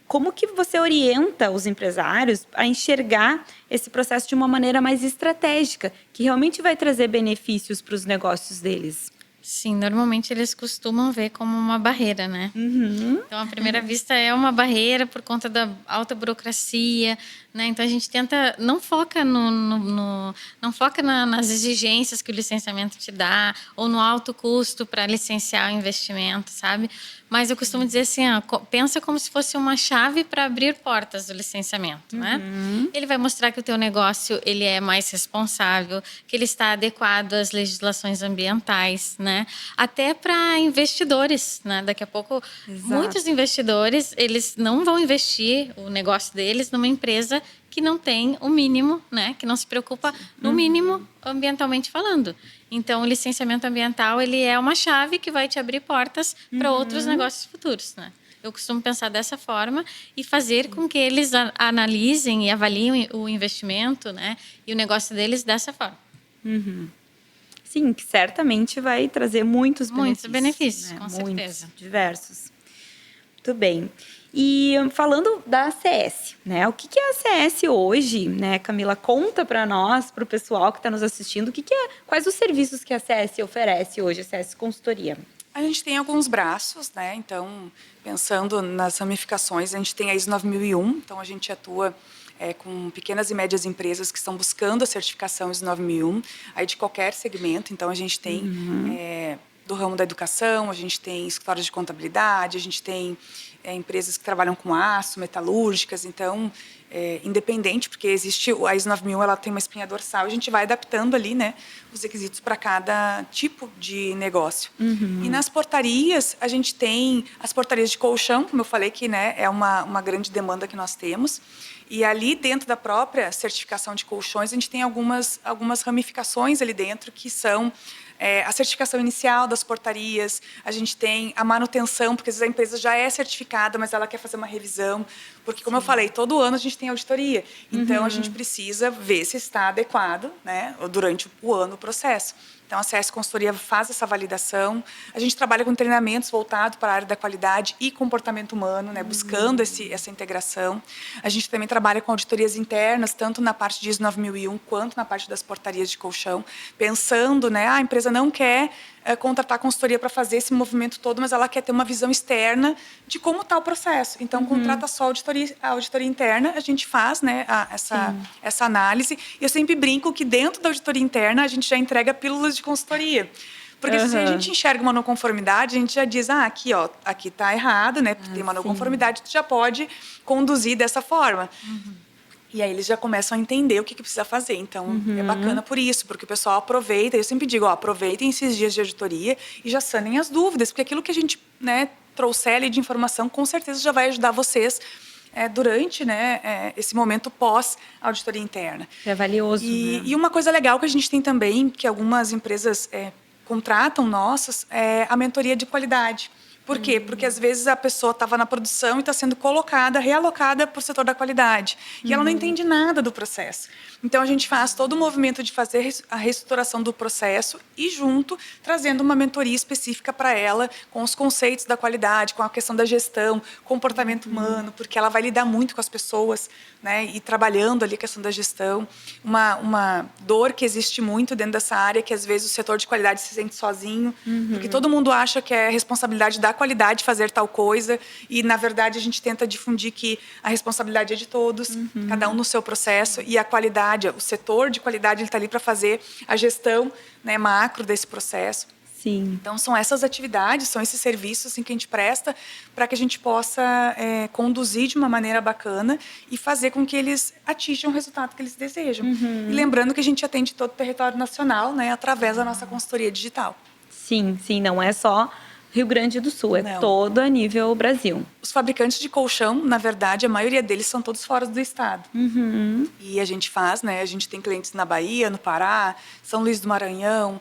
como que você orienta os empresários a enxergar esse processo de uma maneira mais estratégica, que realmente vai trazer benefícios para os negócios deles? Sim, normalmente eles costumam ver como uma barreira, né? Então, à primeira vista, é uma barreira por conta da alta burocracia, né? Então, a gente tenta... Não foca, não foca nas exigências que o licenciamento te dá ou no alto custo para licenciar o investimento, sabe? Mas eu costumo dizer assim, pensa como se fosse uma chave para abrir portas do licenciamento, né? Ele vai mostrar que o teu negócio ele é mais responsável, que ele está adequado às legislações ambientais, né? Até para investidores, né? Daqui a pouco, muitos investidores, eles não vão investir o negócio deles numa empresa que não tem o mínimo, né? Que não se preocupa no mínimo ambientalmente falando. Então, o licenciamento ambiental ele é uma chave que vai te abrir portas para outros negócios futuros, né? Eu costumo pensar dessa forma e fazer com que eles analisem e avaliem o investimento, né? E o negócio deles dessa forma. Sim, que certamente vai trazer muitos benefícios, né? Com certeza. Diversos. Muito bem. E falando da ACS, né? O que é a ACS hoje, né? Camila, conta para nós, para o pessoal que está nos assistindo, quais os serviços que a ACS oferece hoje, a ACS Consultoria? A gente tem alguns braços, né? Então, pensando nas ramificações, a gente tem a ISO 9001, então a gente atua com pequenas e médias empresas que estão buscando a certificação ISO 9001, aí de qualquer segmento. Então, a gente tem do ramo da educação, a gente tem escritórios de contabilidade, a gente tem empresas que trabalham com aço, metalúrgicas. Então, independente, porque existe a ISO 9001, ela tem uma espinha dorsal, a gente vai adaptando ali, né, os requisitos para cada tipo de negócio. E nas portarias, a gente tem as portarias de colchão, como eu falei, que, né, é uma grande demanda que nós temos. E ali dentro da própria certificação de colchões, a gente tem algumas ramificações ali dentro que são a certificação inicial das portarias, a gente tem a manutenção, porque às vezes a empresa já é certificada, mas ela quer fazer uma revisão, porque, como eu falei, todo ano a gente tem auditoria. Então, a gente precisa ver se está adequado, né, durante o ano o processo. Então, a CS Consultoria faz essa validação. A gente trabalha com treinamentos voltados para a área da qualidade e comportamento humano, né, buscando essa integração. A gente também trabalha com auditorias internas, tanto na parte de ISO 9001 quanto na parte das portarias de colchão, pensando, né, a empresa não quer contratar a consultoria para fazer esse movimento todo, mas ela quer ter uma visão externa de como está o processo. Então, contrata só a auditoria interna, a gente faz, né, essa análise. E eu sempre brinco que dentro da auditoria interna a gente já entrega pílulas de consultoria. Porque se a gente enxerga uma não conformidade, a gente já diz, aqui, ó, aqui está errado, né, tem uma não conformidade, tu já pode conduzir dessa forma. E aí eles já começam a entender o que precisa fazer. Então, é bacana por isso, porque o pessoal aproveita. Eu sempre digo, aproveitem esses dias de auditoria e já sanem as dúvidas, porque aquilo que a gente, né, trouxer ali de informação, com certeza já vai ajudar vocês durante, né, esse momento pós-auditoria interna. É valioso, né? E uma coisa legal que a gente tem também, que algumas empresas contratam nossas, é a mentoria de qualidade. Por quê? Porque às vezes a pessoa estava na produção e está sendo colocada, realocada para o setor da qualidade. E ela não entende nada do processo. Então a gente faz todo o movimento de fazer a reestruturação do processo e junto trazendo uma mentoria específica para ela com os conceitos da qualidade, com a questão da gestão, comportamento humano, porque ela vai lidar muito com as pessoas, né, e trabalhando ali a questão da gestão. Uma dor que existe muito dentro dessa área, que às vezes o setor de qualidade se sente sozinho, porque todo mundo acha que é responsabilidade da qualidade fazer tal coisa, e na verdade a gente tenta difundir que a responsabilidade é de todos, cada um no seu processo, e a qualidade, o setor de qualidade, ele está ali para fazer a gestão, né, macro desse processo. Sim. Então, são essas atividades, são esses serviços assim, que a gente presta para que a gente possa conduzir de uma maneira bacana e fazer com que eles atinjam o resultado que eles desejam. E lembrando que a gente atende todo o território nacional, né, através da nossa consultoria digital. Sim, não é só Rio Grande do Sul, é todo a nível Brasil. Os fabricantes de colchão, na verdade, a maioria deles são todos fora do estado. E a gente faz, né? A gente tem clientes na Bahia, no Pará, São Luís do Maranhão,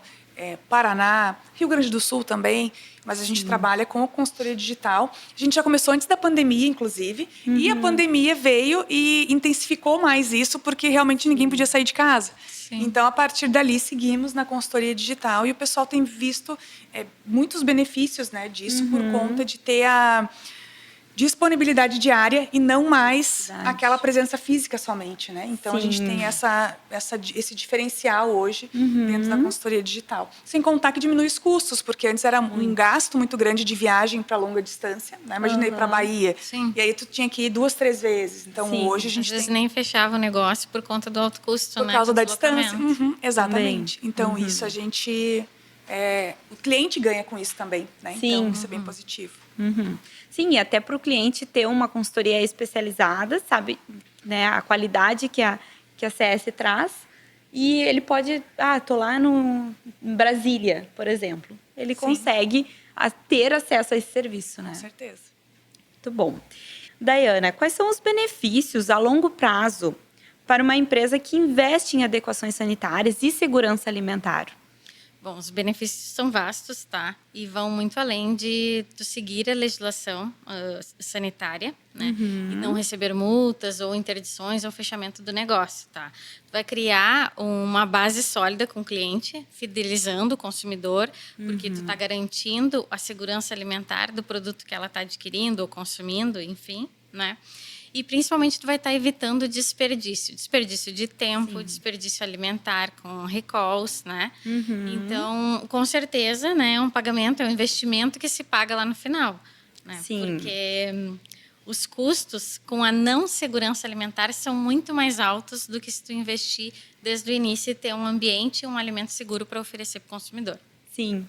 Paraná, Rio Grande do Sul também, mas a gente trabalha com a consultoria digital. A gente já começou antes da pandemia, inclusive, e a pandemia veio e intensificou mais isso, porque realmente ninguém podia sair de casa. Sim. Então, a partir dali, seguimos na consultoria digital e o pessoal tem visto muitos benefícios, né, disso, por conta de ter a disponibilidade diária e não mais aquela presença física somente, né? Então, a gente tem esse diferencial hoje dentro da consultoria digital. Sem contar que diminui os custos, porque antes era um gasto muito grande de viagem para longa distância, né? Imagina ir para a Bahia. Sim. E aí tu tinha que ir 2, 3 vezes. Então, hoje a gente às vezes nem fechava o negócio por conta do alto custo, por né? causa da distância. Exatamente. Também. Então, isso a gente... o cliente ganha com isso também, né? Então, isso é bem positivo. Sim, e até para o cliente ter uma consultoria especializada, sabe, né, a qualidade que a CS traz. E ele pode, tô lá em Brasília, por exemplo. Ele consegue ter acesso a esse serviço, né? Com certeza. Muito bom. Daiana, quais são os benefícios a longo prazo para uma empresa que investe em adequações sanitárias e segurança alimentar? Bom, os benefícios são vastos, tá? E vão muito além de tu seguir a legislação sanitária, né? E não receber multas ou interdições ou fechamento do negócio, tá? Tu vai criar uma base sólida com o cliente, fidelizando o consumidor, porque tu tá garantindo a segurança alimentar do produto que ela está adquirindo ou consumindo, enfim, né? E principalmente tu vai estar evitando desperdício de tempo, desperdício alimentar com recalls, né? Então, com certeza, né, é um pagamento, é um investimento que se paga lá no final, né? Porque os custos com a não segurança alimentar são muito mais altos do que se tu investir desde o início e ter um ambiente e um alimento seguro para oferecer para o consumidor. Sim.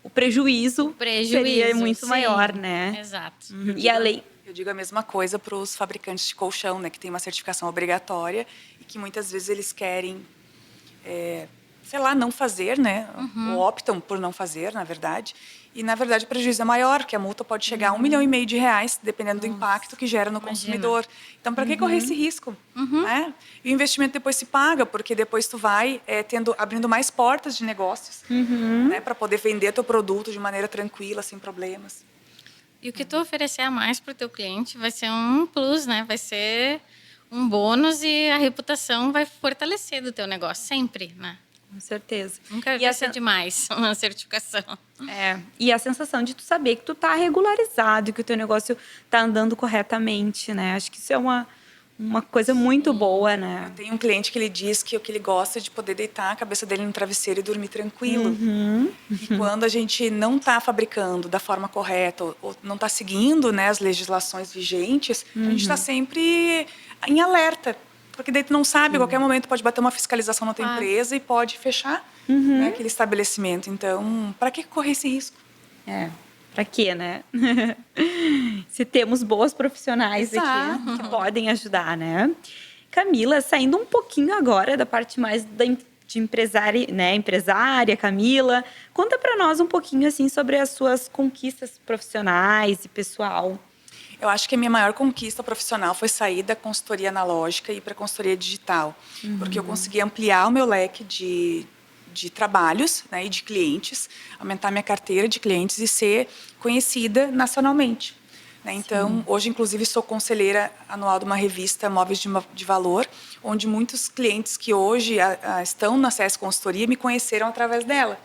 O prejuízo seria muito maior, né? Exato. E a lei... Eu digo a mesma coisa para os fabricantes de colchão, né, que tem uma certificação obrigatória e que muitas vezes eles querem, não fazer, né, ou optam por não fazer, na verdade. E, na verdade, o prejuízo é maior, porque a multa pode chegar a R$1,5 milhão, dependendo do impacto que gera no consumidor. Então, para que correr esse risco? Né? E o investimento depois se paga, porque depois tu vai abrindo mais portas de negócios, né, para poder vender teu produto de maneira tranquila, sem problemas. E o que tu oferecer a mais para o teu cliente vai ser um plus, né? Vai ser um bônus e a reputação vai fortalecer do teu negócio sempre, né? Com certeza. Nunca vai ser demais uma certificação. E a sensação de tu saber que tu tá regularizado, que o teu negócio tá andando corretamente, né? Acho que isso é uma coisa muito boa, né? Eu tenho um cliente que ele diz que o que ele gosta é de poder deitar a cabeça dele no travesseiro e dormir tranquilo. E quando a gente não está fabricando da forma correta ou não está seguindo, né, as legislações vigentes, a gente está sempre em alerta. Porque daí tu não sabe, a qualquer momento pode bater uma fiscalização na tua empresa e pode fechar, né, aquele estabelecimento. Então, para que correr esse risco? Para quê, né? Se temos boas profissionais aqui que podem ajudar, né? Camila, saindo um pouquinho agora da parte mais de empresária, né? Empresária, Camila, conta para nós um pouquinho assim sobre as suas conquistas profissionais e pessoal. Eu acho que a minha maior conquista profissional foi sair da consultoria analógica e ir para a consultoria digital, porque eu consegui ampliar o meu leque de trabalhos, né, e de clientes, aumentar minha carteira de clientes e ser conhecida nacionalmente. Né? Então, hoje, inclusive, sou conselheira anual de uma revista Móveis de Valor, onde muitos clientes que hoje estão na CS Consultoria me conheceram através dela.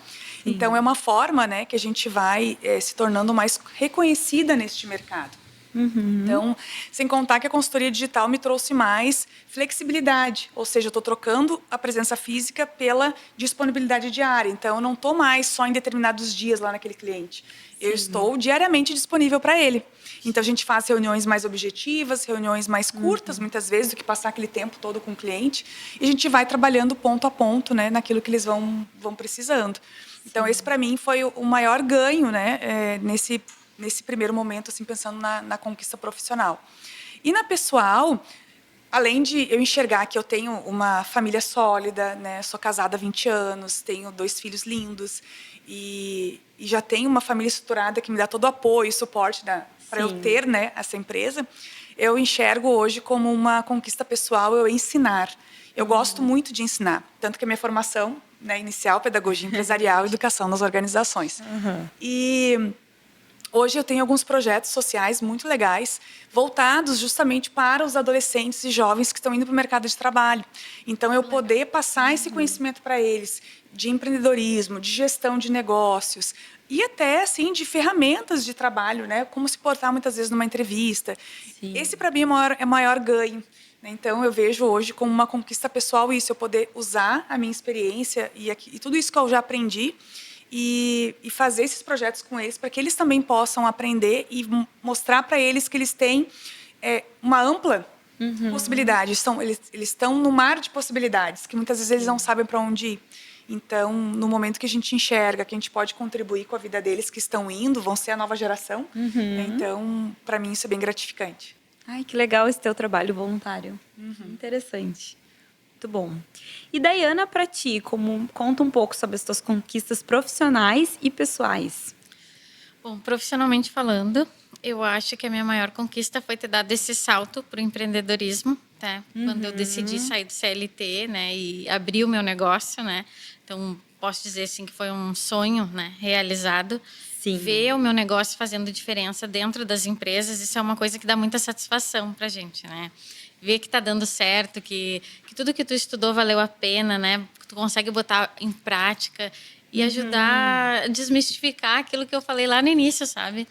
Sim. Então, é uma forma, né, que a gente vai se tornando mais reconhecida neste mercado. Então, sem contar que a consultoria digital me trouxe mais flexibilidade, ou seja, eu estou trocando a presença física pela disponibilidade diária. Então, eu não estou mais só em determinados dias lá naquele cliente. Eu estou diariamente disponível para ele. Então, a gente faz reuniões mais objetivas, reuniões mais curtas, muitas vezes, do que passar aquele tempo todo com o cliente. E a gente vai trabalhando ponto a ponto, né, naquilo que eles vão precisando. Então, esse, para mim, foi o maior ganho, né, nesse primeiro momento, assim, pensando na conquista profissional. E na pessoal, além de eu enxergar que eu tenho uma família sólida, né, sou casada há 20 anos, tenho 2 filhos lindos e já tenho uma família estruturada que me dá todo o apoio e suporte para eu ter, né, essa empresa, eu enxergo hoje como uma conquista pessoal eu ensinar. Eu gosto muito de ensinar, tanto que a minha formação, né, inicial, pedagogia empresarial e educação nas organizações. E hoje eu tenho alguns projetos sociais muito legais, voltados justamente para os adolescentes e jovens que estão indo para o mercado de trabalho. Então, eu poder passar esse conhecimento para eles de empreendedorismo, de gestão de negócios e até, assim, de ferramentas de trabalho, né? Como se portar muitas vezes numa entrevista. Sim. Esse, para mim, é o maior ganho. Então, eu vejo hoje como uma conquista pessoal isso, eu poder usar a minha experiência e tudo isso que eu já aprendi e fazer esses projetos com eles para que eles também possam aprender e mostrar para eles que eles têm uma ampla possibilidade. Eles estão no mar de possibilidades, que muitas vezes eles não sabem para onde ir. Então, no momento que a gente enxerga que a gente pode contribuir com a vida deles que estão indo, vão ser a nova geração. Então, para mim, isso é bem gratificante. Ai, que legal esse teu trabalho voluntário. Interessante. Muito bom. E Daiana, para ti, conta um pouco sobre as tuas conquistas profissionais e pessoais. Bom, profissionalmente falando, eu acho que a minha maior conquista foi ter dado esse salto para o empreendedorismo, tá? Quando eu decidi sair do CLT, né, e abrir o meu negócio, né? Então, posso dizer assim que foi um sonho, né, realizado. Sim. Ver o meu negócio fazendo diferença dentro das empresas, isso é uma coisa que dá muita satisfação para a gente, né? Ver que está dando certo, que tudo que tu estudou valeu a pena, né? Que tu consegue botar em prática e ajudar a desmistificar aquilo que eu falei lá no início, sabe?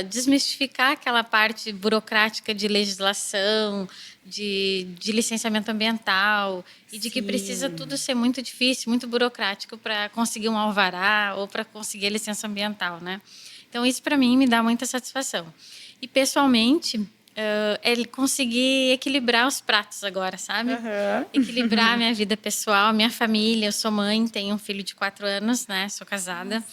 Desmistificar aquela parte burocrática de legislação, de licenciamento ambiental e de que precisa tudo ser muito difícil, muito burocrático para conseguir um alvará ou para conseguir a licença ambiental, né? Então, isso para mim me dá muita satisfação. E, pessoalmente, é conseguir equilibrar os pratos agora, sabe? Equilibrar a minha vida pessoal, minha família. Eu sou mãe, tenho um filho de 4 anos, né? Sou casada.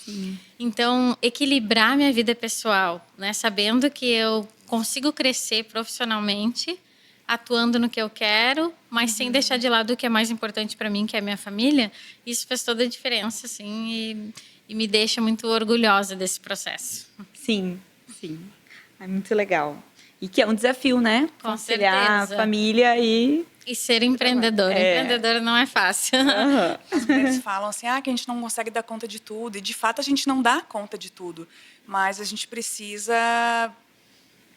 Então, equilibrar minha vida pessoal, né? Sabendo que eu consigo crescer profissionalmente, atuando no que eu quero, mas sem deixar de lado o que é mais importante para mim, que é a minha família. Isso faz toda a diferença, assim, e me deixa muito orgulhosa desse processo. Sim. É muito legal. E que é um desafio, né? Com conciliar certeza. A família e ser empreendedora. Empreendedora não é fácil. As mulheres falam assim, que a gente não consegue dar conta de tudo. E, de fato, a gente não dá conta de tudo. Mas a gente precisa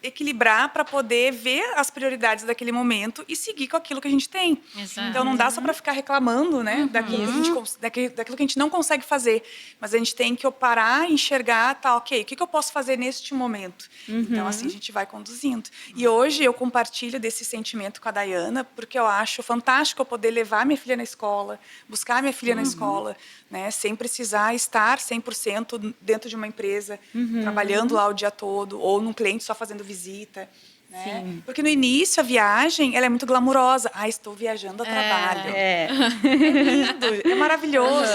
equilibrar para poder ver as prioridades daquele momento e seguir com aquilo que a gente tem. Exato. Então, não dá só para ficar reclamando, né, daquilo que a gente não consegue fazer. Mas a gente tem que parar e enxergar, o que eu posso fazer neste momento? Então, assim, a gente vai conduzindo. E hoje eu compartilho desse sentimento com a Daiana, porque eu acho fantástico eu poder levar minha filha na escola, buscar minha filha na escola, né, sem precisar estar 100% dentro de uma empresa, trabalhando lá o dia todo, ou num cliente só fazendo visita. Né? Porque no início a viagem ela é muito glamurosa. Estou viajando a trabalho. É lindo, é maravilhoso.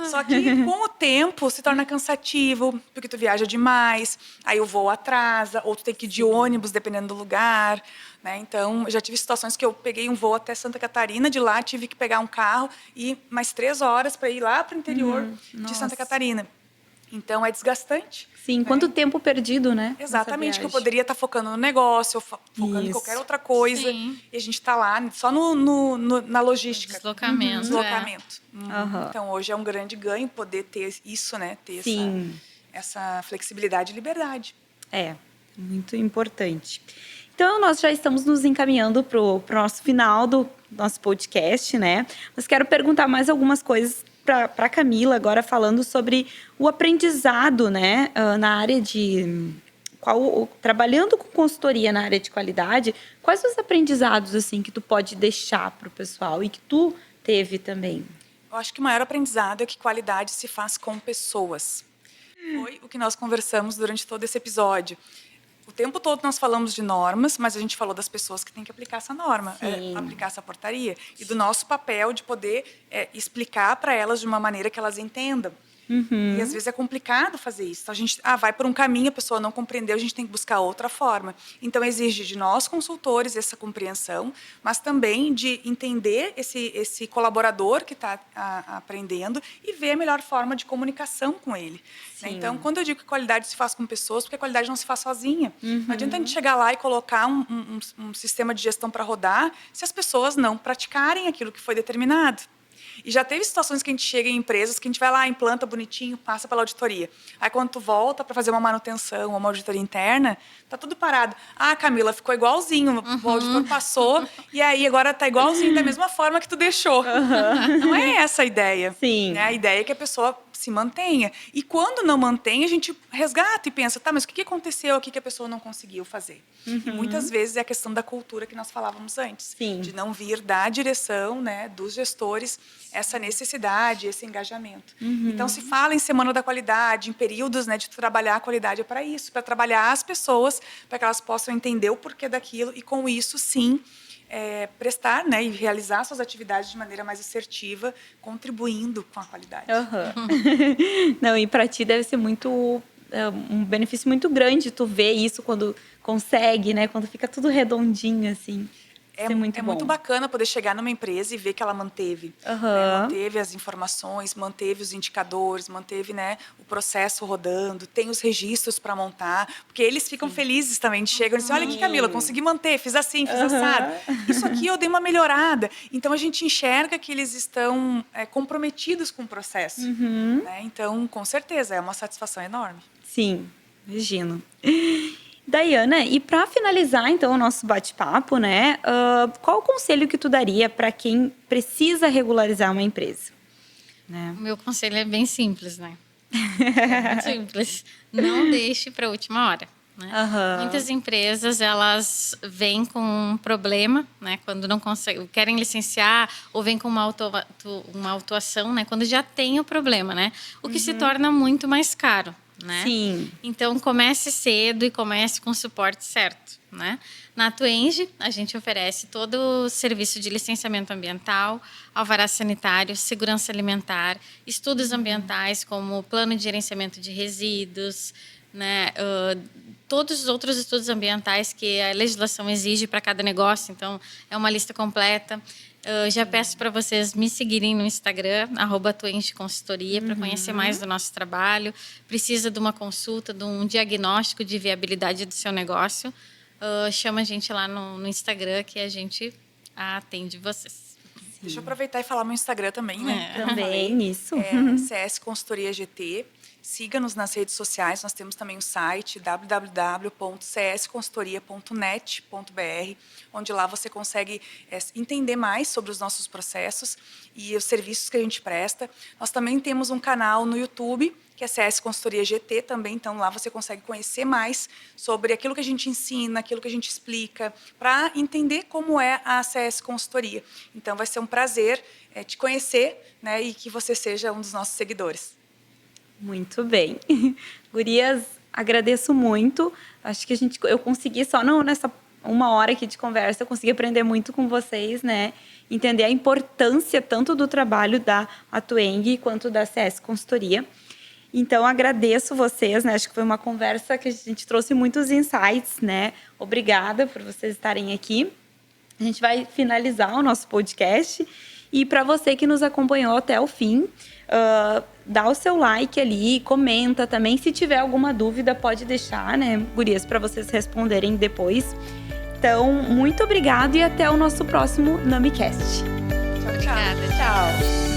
Só que com o tempo se torna cansativo, porque tu viaja demais, aí o voo atrasa, ou tu tem que ir de ônibus, dependendo do lugar. Né? Então, já tive situações que eu peguei um voo até Santa Catarina, de lá tive que pegar um carro e mais 3 horas para ir lá para o interior de Santa Catarina. Então, é desgastante. Sim, quanto tempo perdido, né? Exatamente, que eu poderia estar focando no negócio, ou focando em qualquer outra coisa. Sim. E a gente está lá só na logística. Deslocamento. Deslocamento. Uhum. Então, hoje é um grande ganho poder ter isso, né? Ter Sim. essa flexibilidade e liberdade. É, muito importante. Então, nós já estamos nos encaminhando para o nosso final do nosso podcast, né? Mas quero perguntar mais algumas coisas para a Camila, agora falando sobre o aprendizado, né? Na área de... trabalhando com consultoria na área de qualidade, quais os aprendizados, assim, que tu pode deixar para o pessoal e que tu teve também? Eu acho que o maior aprendizado é que qualidade se faz com pessoas. Foi o que nós conversamos durante todo esse episódio. O tempo todo nós falamos de normas, mas a gente falou das pessoas que têm que aplicar essa norma, aplicar essa portaria. E do nosso papel de poder explicar para elas de uma maneira que elas entendam. E às vezes é complicado fazer isso. A gente vai por um caminho, a pessoa não compreendeu, a gente tem que buscar outra forma. Então exige de nós consultores essa compreensão, mas também de entender esse colaborador que está aprendendo e ver a melhor forma de comunicação com ele. Né? Então, quando eu digo que qualidade se faz com pessoas, porque a qualidade não se faz sozinha. Não adianta a gente chegar lá e colocar um sistema de gestão para rodar se as pessoas não praticarem aquilo que foi determinado. E já teve situações que a gente chega em empresas que a gente vai lá, implanta bonitinho, passa pela auditoria. Aí quando tu volta para fazer uma manutenção ou uma auditoria interna, tá tudo parado. Ah, Camila, ficou igualzinho, o auditor passou e aí agora tá igualzinho da mesma forma que tu deixou. Não é essa a ideia. Sim. Né? A ideia é que a pessoa se mantenha. E quando não mantém, a gente resgata e pensa, tá, mas o que aconteceu aqui que a pessoa não conseguiu fazer? E muitas vezes é a questão da cultura que nós falávamos antes. Sim. De não vir da direção, né, dos gestores, essa necessidade, esse engajamento. Então, se fala em Semana da Qualidade, em períodos, né, de trabalhar a qualidade, é para isso, para trabalhar as pessoas, para que elas possam entender o porquê daquilo e, com isso, sim, prestar, né, e realizar suas atividades de maneira mais assertiva, contribuindo com a qualidade. Não, e para ti deve ser muito um benefício muito grande tu ver isso quando consegue, né? Quando fica tudo redondinho, assim. É muito bacana poder chegar numa empresa e ver que ela manteve. Né, manteve as informações, manteve os indicadores, manteve, né, o processo rodando, tem os registros para montar, porque eles ficam felizes também, chegam e dizem, olha aqui, Camila, consegui manter, fiz assim, fiz assado. Isso aqui eu dei uma melhorada. Então, a gente enxerga que eles estão comprometidos com o processo. Né? Então, com certeza, é uma satisfação enorme. Sim, imagino. Daiana, e para finalizar, então, o nosso bate-papo, né? Qual o conselho que tu daria para quem precisa regularizar uma empresa? Né? O meu conselho é bem simples, né? É muito simples. Não deixe para a última hora. Né? Muitas empresas, elas vêm com um problema, né? Quando não conseguem, querem licenciar ou vêm com uma autuação, né? Quando já tem o problema, né? O que se torna muito mais caro. Né? Sim. Então, comece cedo e comece com o suporte certo. Né? Na Atuenge, a gente oferece todo o serviço de licenciamento ambiental, alvará sanitário, segurança alimentar, estudos ambientais, como plano de gerenciamento de resíduos, né? Todos os outros estudos ambientais que a legislação exige para cada negócio. Então, é uma lista completa. Já peço para vocês me seguirem no Instagram, @atuengeconsultoria, para conhecer mais do nosso trabalho. Precisa de uma consulta, de um diagnóstico de viabilidade do seu negócio, chama a gente lá no Instagram que a gente atende vocês. Deixa eu aproveitar e falar meu Instagram também, né? Também, isso. CS Consultoria GT. Siga-nos nas redes sociais, nós temos também o site www.csconsultoria.net.br, onde lá você consegue entender mais sobre os nossos processos e os serviços que a gente presta. Nós também temos um canal no YouTube, que é CS Consultoria GT também, então lá você consegue conhecer mais sobre aquilo que a gente ensina, aquilo que a gente explica, para entender como é a CS Consultoria. Então vai ser um prazer te conhecer, né, e que você seja um dos nossos seguidores. Muito bem. Gurias, agradeço muito. Acho que eu consegui só nessa 1 hora aqui de conversa, eu consegui aprender muito com vocês, né? Entender a importância tanto do trabalho da Atueng quanto da CS Consultoria. Então, agradeço vocês, né? Acho que foi uma conversa que a gente trouxe muitos insights, né? Obrigada por vocês estarem aqui. A gente vai finalizar o nosso podcast E para você que nos acompanhou até o fim, dá o seu like ali, comenta também. Se tiver alguma dúvida, pode deixar, né, gurias, para vocês responderem depois. Então, muito obrigada e até o nosso próximo NamiCast. Tchau, tchau. Obrigada. Tchau!